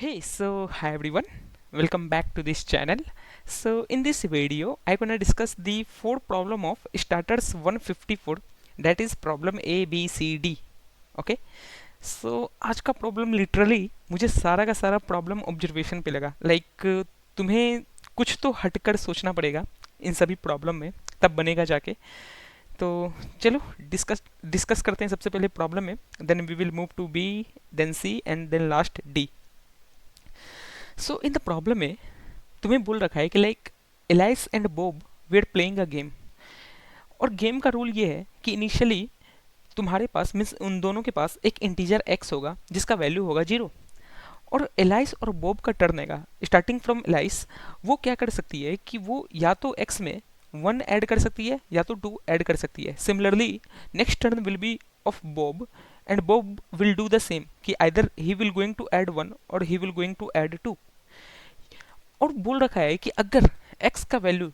Hey, so hi everyone, welcome back to this channel. So in this video, I'm gonna discuss the fourth problem of starters 154, that is problem A, B, C, D. Okay so आज का problem literally मुझे सारा का सारा problem observation पे लगा तुम्हें कुछ तो हटकर सोचना पड़ेगा इन सभी प्रॉब्लम में, तब बनेगा जाके। तो चलो डिस्कस डिस्कस करते हैं सबसे पहले प्रॉब्लम में, then we will move to B, then C and then last D. So in the problem में तुम्हें बोल रखा है कि Alice and Bob were playing a game, और गेम का रूल ये है कि इनिशियली तुम्हारे पास मीन्स उन दोनों के पास एक इंटीजर एक्स होगा जिसका वैल्यू होगा 0, और एलाइस और बॉब का टर्न आएगा। स्टार्टिंग फ्रॉम एलाइस वो क्या कर सकती है कि वो या तो एक्स में 1 ऐड कर सकती है या तो 2 ऐड कर सकती है। Similarly next turn will be of Bob and Bob will do the same कि either he will going to add 1 और he will going to add 2। और बोल रखा है कि अगर x का वैल्यू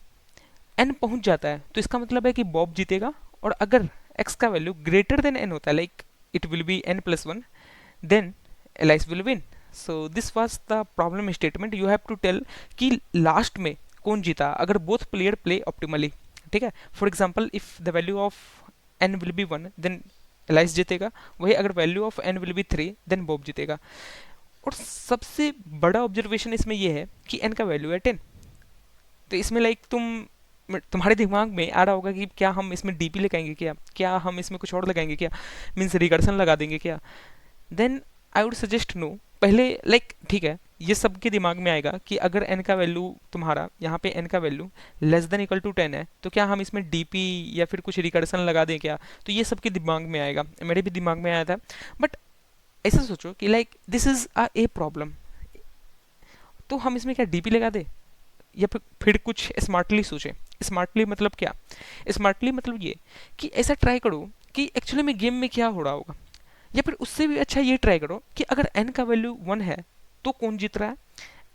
n पहुंच जाता है तो इसका मतलब है कि बॉब जीतेगा, और अगर x का वैल्यू ग्रेटर देन n होता है it will be n+1, then Alice will win. So this was the problem statement. You have to tell कि लास्ट में कौन जीता अगर बोथ प्लेयर प्ले ऑप्टिमली। ठीक है, for example if the value of n will be 1 then Alice जीतेगा, वही अगर value of n will be 3 then Bob जीतेगा। और सबसे बड़ा ऑब्जर्वेशन इसमें यह है कि n का वैल्यू है 10। तो इसमें तुम्हारे दिमाग में आ रहा होगा कि क्या हम इसमें डीपी लगाएंगे, क्या हम इसमें कुछ और लगाएंगे, क्या मीन्स रिकर्सन लगा देंगे क्या। Then I would suggest no, पहले ठीक है, ये सबके दिमाग में आएगा कि अगर n का वैल्यू तुम्हारा यहाँ पे n का value less than equal to 10 है तो क्या हम इसमें डीपी या फिर कुछ रिकर्सन लगा दें क्या। तो ये सबके दिमाग में आएगा, मेरे भी दिमाग में आया था। बट ऐसा सोचो कि this is a a problem, तो हम इसमें क्या डीपी लगा दे या फिर कुछ स्मार्टली सोचें। स्मार्टली मतलब क्या, स्मार्टली मतलब ये कि ऐसा ट्राई करो कि एक्चुअली में गेम में क्या हो रहा होगा, या फिर उससे भी अच्छा ये ट्राई करो कि अगर n का वैल्यू 1 है तो कौन जीत रहा है,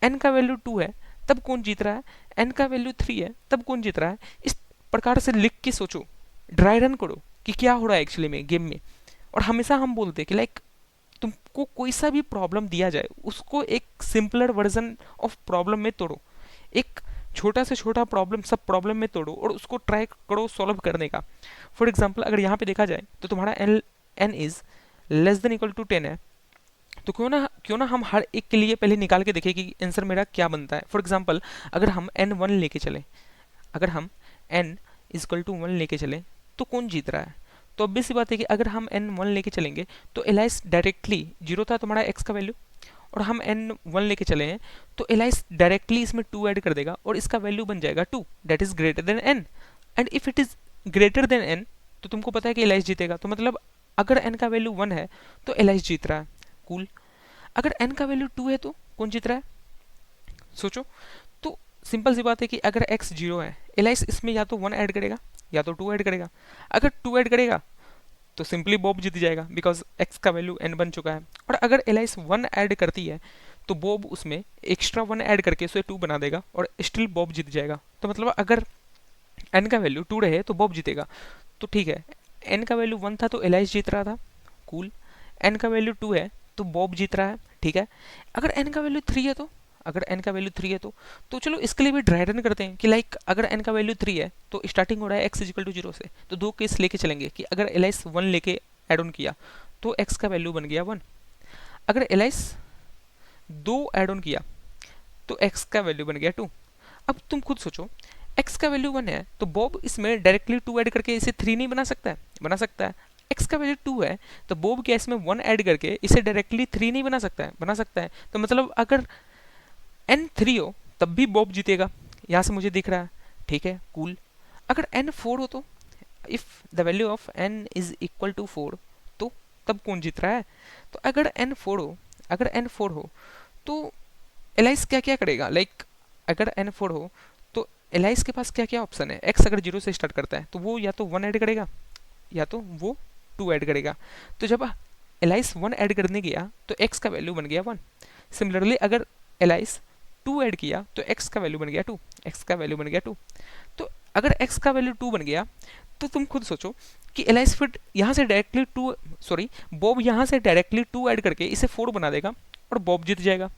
n का वैल्यू 2 है तब कौन जीत रहा है, n का वैल्यू 3 है तब कौन जीत रहा है। इस प्रकार से लिख के सोचो, ड्राई रन करो कि क्या हो रहा है एक्चुअली में गेम में। और हमेशा हम बोलते हैं कि तुमको कोई सा भी प्रॉब्लम दिया जाए उसको एक सिंपलर वर्जन ऑफ प्रॉब्लम में तोड़ो, एक छोटा से छोटा प्रॉब्लम सब प्रॉब्लम में तोड़ो और उसको ट्राई करो सॉल्व करने का। फॉर एग्जांपल अगर यहाँ पे देखा जाए तो तुम्हारा n is less than equal to 10 है, तो क्यों ना हम हर एक के लिए पहले निकाल के देखें कि आंसर मेरा क्या बनता है। फॉर एग्जांपल अगर हम n1 लेके चले, अगर हम n इज इक्वल टू 1 लेके चले तो कौन जीत रहा है। तो obvious सी बात है कि अगर हम n1 लेके चलेंगे तो एलाइस डायरेक्टली 0 था तुम्हारा x का वैल्यू, और हम n1 लेके चले हैं तो एलाइस डायरेक्टली इसमें 2 ऐड कर देगा और इसका वैल्यू बन जाएगा 2, that is greater then n। And if it is greater then n तो तुमको पता है कि एलाइस जीतेगा। तो मतलब अगर n का वैल्यू 1 है तो एलाइस जीत रहा है, कूल। अगर n का वैल्यू 2 है तो कौन जीत रहा है, सोचो। तो सिंपल सी बात है कि अगर x 0 है, एलाइस इसमें या तो 1 ऐड करेगा या तो 2 ऐड करेगा। अगर 2 ऐड करेगा तो सिंपली बॉब जीत जाएगा बिकॉज x का वैल्यू n बन चुका है। और अगर एलाइस 1 ऐड करती है तो बॉब उसमें एक्स्ट्रा 1 ऐड करके उसे 2 बना देगा और स्टिल बॉब जीत जाएगा। तो मतलब अगर n का वैल्यू 2 रहे तो बॉब जीतेगा। तो ठीक है, n का वैल्यू 1 था तो एलाइस जीत रहा था, कूल। n का वैल्यू 2 है तो बॉब जीत रहा है, ठीक है। अगर n का वैल्यू 3 है तो, अगर n का वैल्यू 3 है तो चलो इसके लिए भी ड्राई रन करते हैं कि अगर n का वैल्यू 3 है तो स्टार्टिंग हो रहा है x इजिकल टू 0 से, तो दो केस लेके चलेंगे कि अगर एलाइस 1 लेके एड ऑन किया तो x का वैल्यू बन गया 1। अगर एलाइस 2 एड ऑन किया तो x का वैल्यू बन गया 2। अब तुम खुद सोचो, x का वैल्यू 1 है तो बॉब इसमें डायरेक्टली 2 ऐड करके इसे 3 नहीं बना सकता है, बना सकता है। x का वैल्यू 2 है तो बॉब क्या इसमें 1 ऐड करके इसे डायरेक्टली 3 नहीं बना सकता है, बना सकता है। तो मतलब अगर n3 हो तब भी बॉब जीतेगा, यहाँ से मुझे दिख रहा है, ठीक है, कूल। अगर n4 हो तो if the value of n is equal to 4 तो तब कौन जीत रहा है। तो अगर n4 हो तो एलाइस क्या क्या करेगा, अगर n4 हो तो एलाइस के पास क्या क्या ऑप्शन है। x अगर 0 से स्टार्ट करता है तो वो या तो 1 ऐड करेगा या तो वो 2 ऐड करेगा। तो जब एलाइस 1 ऐड करने गया तो x का वैल्यू बन गया 1। सिमिलरली अगर एलाइस 2 ऐड किया तो x का वैल्यू बन गया 2, x का वैल्यू बन गया 2। तो अगर x का वैल्यू 2 बन गया तो तुम खुद सोचो कि एलाइस फिर यहाँ से डायरेक्टली 2 सॉरी बॉब यहाँ से डायरेक्टली 2 ऐड करके इसे 4 बना देगा और बॉब जीत जाएगा।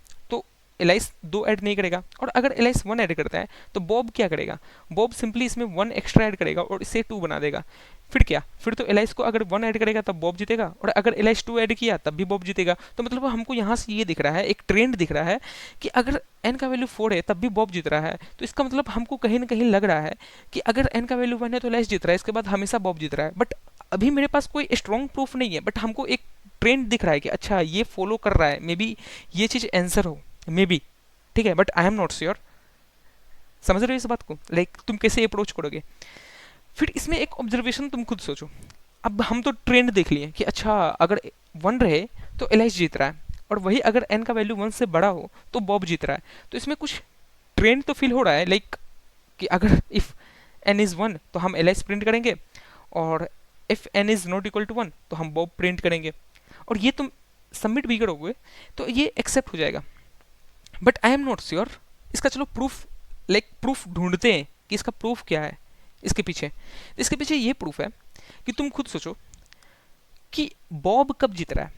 एलाइस 2 ऐड नहीं करेगा, और अगर एलाइस 1 ऐड करता है तो बॉब क्या करेगा, बॉब सिंपली इसमें 1 एक्स्ट्रा ऐड करेगा और इसे 2 बना देगा। फिर क्या, फिर तो एलाइस को अगर 1 ऐड करेगा तब बॉब जीतेगा, और अगर एलाइस 2 ऐड किया तब भी बॉब जीतेगा। तो मतलब हमको यहाँ से ये दिख रहा है, एक ट्रेंड दिख रहा है कि अगर एन का वैल्यू 4 है तब भी बॉब जीत रहा है। तो इसका मतलब हमको कहीं ना कहीं लग रहा है कि अगर एन का वैल्यू 1 है तो एलाइस जीत रहा है, इसके बाद हमेशा बॉब जीत रहा है। बट अभी मेरे पास कोई स्ट्रॉन्ग प्रूफ नहीं है, बट हमको एक ट्रेंड दिख रहा है कि अच्छा ये फॉलो कर रहा है, मे बी ये चीज़ आंसर हो, मे बी, ठीक है, but I am not sure. समझ रहे हो इस बात को, लाइक तुम कैसे अप्रोच करोगे। फिर इसमें एक ऑब्जर्वेशन तुम खुद सोचो। अब हम तो ट्रेंड देख लिए कि अच्छा अगर 1 रहे तो एलाइस जीत रहा है, और वही अगर एन का वैल्यू 1 से बड़ा हो तो बॉब जीत रहा है। तो इसमें कुछ ट्रेंड तो फील हो रहा है, लाइक कि अगर इफ एन इज 1 तो हम एलाइस प्रिंट करेंगे, और if n is not equal to 1 तो हम बॉब प्रिंट करेंगे, और ये तुम सबमिट भी करोगे तो ये एक्सेप्ट हो जाएगा। But I am not sure इसका, चलो प्रूफ, लाइक प्रूफ ढूंढते हैं कि इसका प्रूफ क्या है इसके पीछे। इसके पीछे ये प्रूफ है कि तुम खुद सोचो कि बॉब कब जीत रहा है।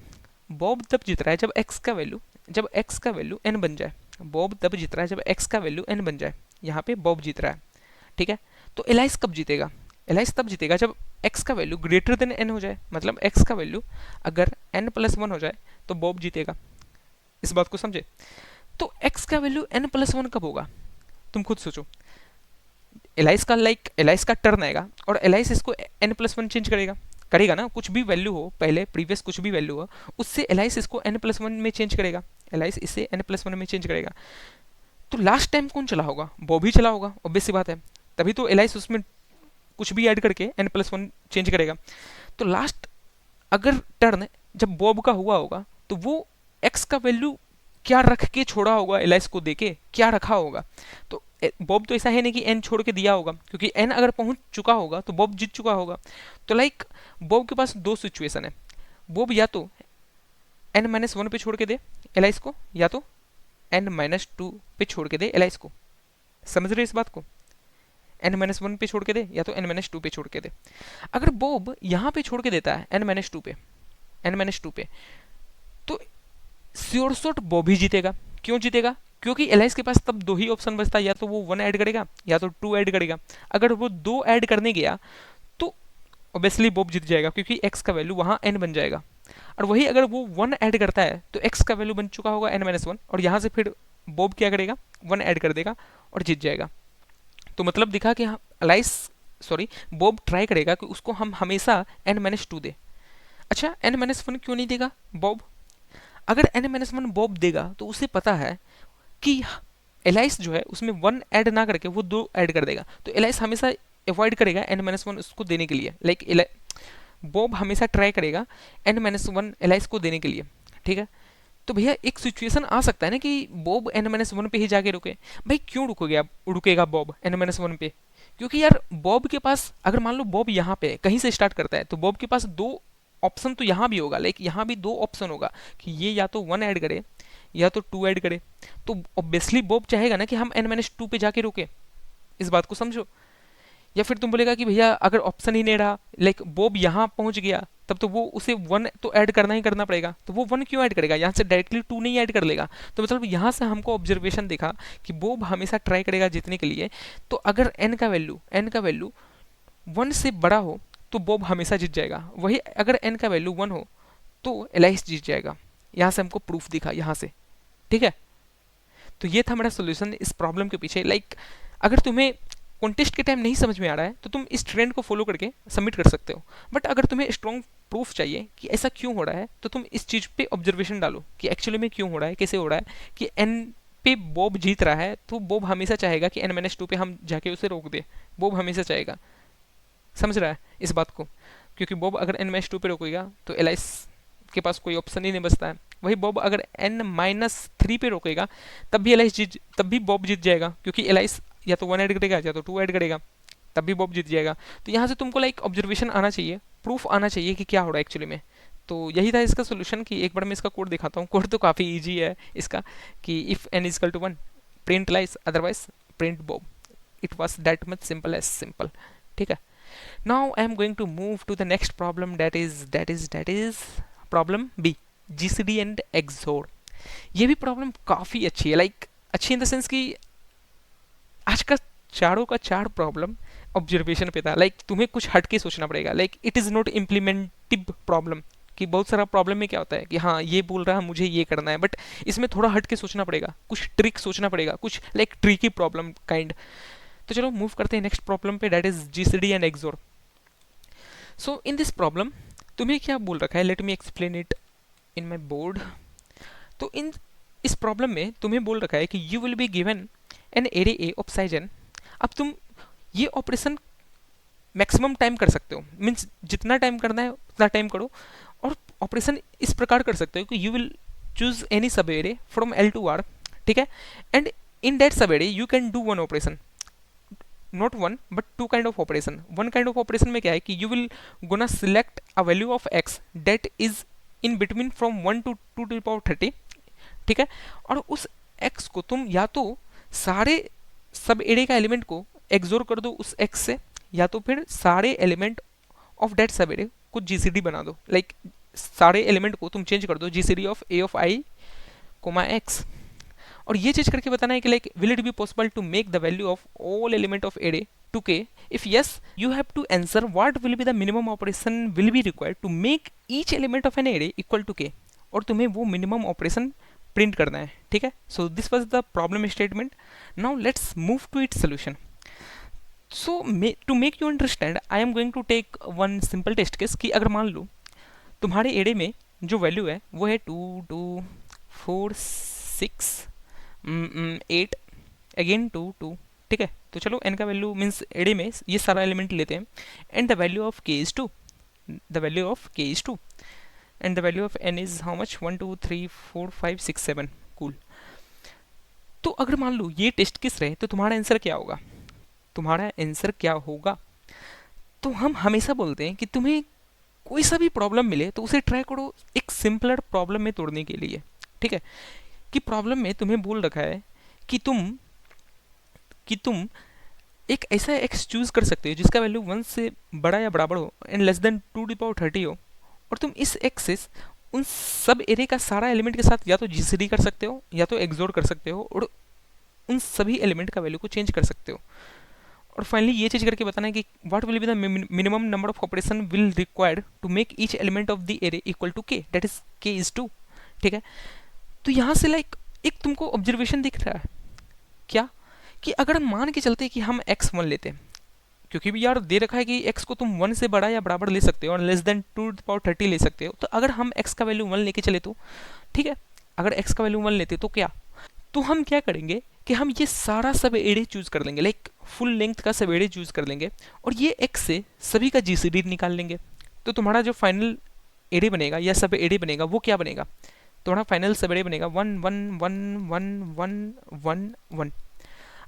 बॉब तब जीत रहा है जब एक्स का वैल्यू एन बन जाए। बॉब तब जीत रहा है जब एक्स का वैल्यू एन बन जाए, यहाँ पे बॉब जीत रहा है, ठीक है। तो एलाइस कब जीतेगा, एलाइस तब जीतेगा जब एक्स का वैल्यू ग्रेटर देन एन हो जाए, मतलब एक्स का वैल्यू अगर एन प्लस 1 हो जाए तो बॉब जीतेगा। इस बात को समझे। तो एक्स का वैल्यू एन प्लस 1 कब होगा, तुम खुद सोचो। एलाइस का टर्न आएगा और एलाइस इसको एन प्लस 1 चेंज करेगा, करेगा ना, कुछ भी वैल्यू हो पहले प्रीवियस कुछ भी वैल्यू हो उससे एलाइस इसको एन प्लस 1 में चेंज करेगा, एलाइस इसे एन प्लस 1 में चेंज करेगा। तो लास्ट टाइम कौन चला होगा, बॉब ही चला होगा, ऑब्वियस सी बात है। तभी तो एलाइस उसमें कुछ भी ऐड करके एन प्लस 1 चेंज करेगा। तो लास्ट अगर टर्न जब बॉब का हुआ होगा तो वो एक्स का वैल्यू क्या रख के छोड़ा होगा, एलाइस को देके क्या रखा होगा। तो बॉब तो ऐसा है नहीं कि एन छोड़ के दिया होगा, क्योंकि एन अगर पहुंच चुका होगा तो बॉब जीत चुका होगा। तो लाइक बॉब के पास 2 सिचुएशन है, बॉब या तो एन माइनस 1 पे छोड़ के दे एलाइस को, या तो एन माइनस 2 पे छोड़ के दे एलाइस को। समझ रहे इस बात को, एन माइनस 1 पे छोड़ के दे या तो एन माइनस 2 पे छोड़ के दे। अगर बॉब यहाँ पे छोड़ के देता है एन माइनस 2 पे, एन माइनस 2 पे, तो श्योर शॉट बॉब ही जीतेगा। क्यों जीतेगा, क्योंकि एलाइस के पास तब 2 ही ऑप्शन बचता है, या तो वो 1 ऐड करेगा या तो 2 ऐड करेगा। अगर वो 2 ऐड करने गया तो ऑब्वियसली बॉब जीत जाएगा, क्योंकि एक्स का वैल्यू वहाँ एन बन जाएगा। और वही अगर वो 1 ऐड करता है तो एक्स का वैल्यू बन चुका होगा एन माइनस 1, और यहाँ से फिर बॉब क्या करेगा, 1 ऐड कर देगा और जीत जाएगा। तो मतलब दिखा कि एलाइस सॉरी बॉब ट्राई करेगा कि उसको हम हमेशा एन माइनस 2 दे। अच्छा एन माइनस 1 क्यों नहीं देगा बॉब, अगर एन माइनस 1 बॉब देगा तो उसे पता है कि एलाइस जो है उसमें 1 ऐड ना करके वो 2 ऐड कर देगा। तो एलाइस हमेशा अवॉइड करेगा एन माइनस 1 उसको देने के लिए, लाइक बॉब हमेशा ट्राई करेगा एन माइनस 1 एलाइस को देने के लिए, ठीक है। तो भैया एक सिचुएशन आ सकता है ना कि बॉब एन माइनस 1 पे ही जाके रुके। भाई क्यों रुकेगा बॉब एन माइनस 1 पे, क्योंकि यार बॉब के पास अगर मान लो बॉब यहाँ पे कहीं से स्टार्ट करता है तो बॉब के पास 2 ऑप्शन तो यहाँ भी होगा, लाइक यहाँ भी 2 ऑप्शन होगा कि ये या तो 1 ऐड करे या तो 2 ऐड करे। तो ऑब्वियसली बॉब चाहेगा ना कि हम एन माइनस 2 पे जाके रुके, इस बात को समझो। या फिर तुम बोलेगा कि भैया अगर ऑप्शन ही नहीं रहा, लाइक बॉब यहाँ पहुंच गया तब तो वो उसे 1 तो ऐड करना ही करना पड़ेगा, तो वो 1 क्यों ऐड करेगा, यहाँ से डायरेक्टली 2 नहीं ऐड कर लेगा। तो मतलब यहाँ से हमको ऑब्जर्वेशन दिखा कि बॉब हमेशा ट्राई करेगा जीतने के लिए। तो अगर एन का वैल्यू 1 से बड़ा हो तो बॉब हमेशा जीत जाएगा, वही अगर एन का वैल्यू 1 हो तो एलाइस जीत जाएगा। यहाँ से हमको प्रूफ दिखा यहाँ से, ठीक है। तो ये था मेरा सोल्यूशन इस प्रॉब्लम के पीछे। लाइक अगर तुम्हें कॉन्टेस्ट के टाइम नहीं समझ में आ रहा है तो तुम इस ट्रेंड को फॉलो करके सबमिट कर सकते हो, बट अगर तुम्हें स्ट्रॉन्ग प्रूफ चाहिए कि ऐसा क्यों हो रहा है तो तुम इस चीज़ पे ऑब्जर्वेशन डालो कि एक्चुअली में क्यों हो रहा है, कैसे हो रहा है कि एन पे बॉब जीत रहा है तो बॉब हमेशा चाहेगा कि एन माइनस 2 पे हम जाके उसे रोक दे, बॉब हमेशा चाहेगा। समझ रहा है इस बात को, क्योंकि बॉब अगर एन माइनस 2 पे रोकेगा तो एलाइस के पास कोई ऑप्शन ही नहीं बचता है। वही बॉब अगर एन माइनस 3 पे रोकेगा तब भी बॉब जीत जाएगा, क्योंकि एलाइस या तो 1 ऐड करेगा या तो 2 ऐड करेगा, तब भी बॉब जीत जाएगा। तो यहाँ से तुमको लाइक ऑब्जर्वेशन आना चाहिए, प्रूफ आना चाहिए कि क्या हो रहा है एक्चुअली में। तो यही था इसका सोल्यूशन कि एक बार मैं इसका कोड दिखाता हूँ। कोड तो काफ़ी ईजी है इसका कि if n is equal to 1 print Alice otherwise print Bob. It was that much simple as simple, ठीक है। Now I am going to move to the next problem, that is problem B, GCD and XOR। ये भी problem काफ़ी अच्छी है, like अच्छी in the sense कि आज का चारों का चार प्रॉब्लम ऑब्जर्वेशन पे था, लाइक तुम्हें कुछ हट के सोचना पड़ेगा, like it is not implementive problem. कि बहुत सारा प्रॉब्लम में क्या होता है कि हाँ ये बोल रहा है मुझे ये करना है, बट इसमें थोड़ा हट के सोचना पड़ेगा, कुछ ट्रिक सोचना पड़ेगा, कुछ लाइक ट्रिकी प्रॉब्लम काइंड। तो चलो मूव करते हैं नेक्स्ट प्रॉब्लम पे, that is GCD and XOR. So in this problem तुम्हें क्या बोल रखा है, let me explain it in my board. तो इन इस प्रॉब्लम में तुम्हें बोल रखा है कि you will be given an array a of size n. अब तुम ये ऑपरेशन मैक्सिमम टाइम कर सकते हो, मीन्स जितना टाइम करना है उतना टाइम करो। और ऑपरेशन इस प्रकार कर सकते हो कि you will choose any subarray from l to r, ठीक है, and in that subarray you can do one operation, not one but two kind of operation. One kind of operation में क्या है कि you will gonna select a value of x that is in between from 1 to 2 to the power 30, ठीक है, और उस x को तुम या तो सारे सब एरे का एलिमेंट को एक्सोर कर दो उस x से, या तो फिर सारे एलिमेंट ऑफ दैट सब एरे को जीसीडी बना दो, लाइक सारे एलिमेंट को तुम चेंज कर दो GCD of A of I comma X. और ये चीज करके बताना है कि like will it be possible to make the value of all element of array to K, if yes you have to answer what will be the minimum operation will be required to make each element of an array equal to K, और तुम्हें वो minimum operation print करना है, ठीक है। So this was the problem statement. Now let's move to its solution. So to make you understand I am going to take one simple test case कि अगर मान लो तुम्हारे एरे में जो वैल्यू है वो है 2 2 4 6 8 अगेन 2 2, ठीक है। तो चलो n का वैल्यू मीन्स एरे में ये सारा एलिमेंट लेते हैं, and the value of k is 2, the value of k is 2 and the value of n is how much 1 2 3 4 5 6 7, cool। तो अगर मान लो ये टेस्ट किस रहे तो तुम्हारा आंसर क्या होगा, तुम्हारा आंसर क्या होगा। तो हम हमेशा बोलते हैं कि तुम्हें कोई सा भी प्रॉब्लम मिले तो उसे ट्राई करो एक सिंपलर प्रॉब्लम में तोड़ने के लिए, ठीक है। कि प्रॉब्लम में तुम्हें बोल रखा है कि तुम एक ऐसा एक्स चूज कर सकते हो जिसका वैल्यू 1 से बड़ा या बराबर हो and less than 2 to power 30 हो, और तुम इस एक्स से उन सब एरे का सारा एलिमेंट के साथ या तो जीसीडी कर सकते हो या तो एक्सोर कर सकते हो, और उन सभी एलिमेंट का वैल्यू को चेंज कर सकते हो। और फाइनली ये चीज करके बताना है कि what will be the minimum number of operation will required to make each element of the array equal to k, that is k is 2, ठीक है। तो यहाँ से लाइक एक तुमको ऑब्जर्वेशन दिख रहा है क्या, कि अगर मान के चलते कि हम x1 लेते हैं, क्योंकि भी यार दे रखा है कि x को तुम 1 से बड़ा या बराबर ले सकते हो और less than 2 to the power 30 ले सकते हो, तो अगर हम x का वैल्यू 1 लेके चले तो ठीक है, अगर x का वैल्यू 1 लेते तो क्या, तो हम क्या करेंगे कि हम ये सारा सब एरे चूज कर लेंगे, लाइक फुल लेंथ का सब एरे चूज कर लेंगे, और ये x से सभी का जीसीडी निकाल लेंगे। तो तुम्हारा जो फाइनल एरे बनेगा या सब एरे बनेगा वो क्या बनेगा, तुम्हारा फाइनल सब एरे बनेगा 1 1 1 1 1 1 1।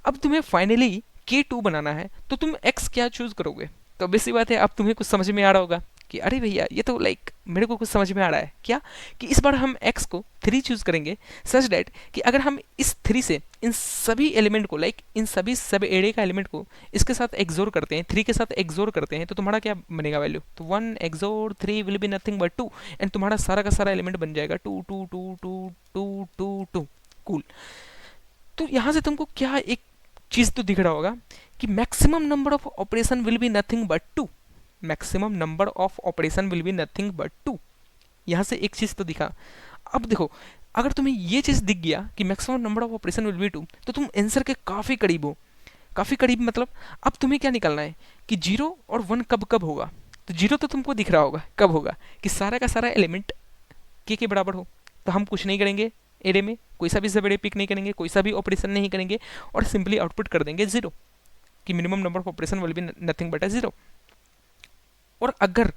अब तुम्हें फाइनली K2 बनाना है तो तुम x क्या चूज करोगे, तो बेसिक बात है अब तुम्हें कुछ समझ में आ रहा होगा कि अरे भैया ये तो लाइक मेरे को कुछ समझ में आ रहा है क्या, कि इस बार हम x को 3 चूज करेंगे सच डैट कि अगर हम इस 3 से इन सभी एलिमेंट को लाइक इन सभी सब एरे का एलिमेंट को इसके साथ एक्सोर करते हैं, 3 के साथ एक्सोर करते हैं, तो तुम्हारा क्या बनेगा वैल्यू, तो 1 XOR 3 will be nothing but 2, and तुम्हारा सारा का सारा एलिमेंट बन जाएगा 2 2 2 2 2 2 2, कूल। तो यहाँ से तुमको क्या एक चीज तो दिख रहा होगा कि maximum number of operation will be nothing but 2, maximum number of operation will be nothing but 2, यहाँ से एक चीज तो दिखा। अब देखो अगर तुम्हें ये चीज दिख गया कि maximum number of operation will be 2, तो तुम आंसर के काफी करीब हो, काफी करीब मतलब अब तुम्हें क्या निकालना है कि 0 और 1 कब कब होगा, तो 0 तो तुमको दिख रहा होगा कब होगा कि सारा का सारा एलिमेंट के बराबर हो, तो हम कुछ नहीं करेंगे एरे में, कोई सा भी सब एरे पिक नहीं करेंगे, कोई सा भी ऑपरेशन नहीं करेंगे, और सिंपली आउटपुट कर देंगे 0 कि minimum number of operation will be nothing but 0। और अगर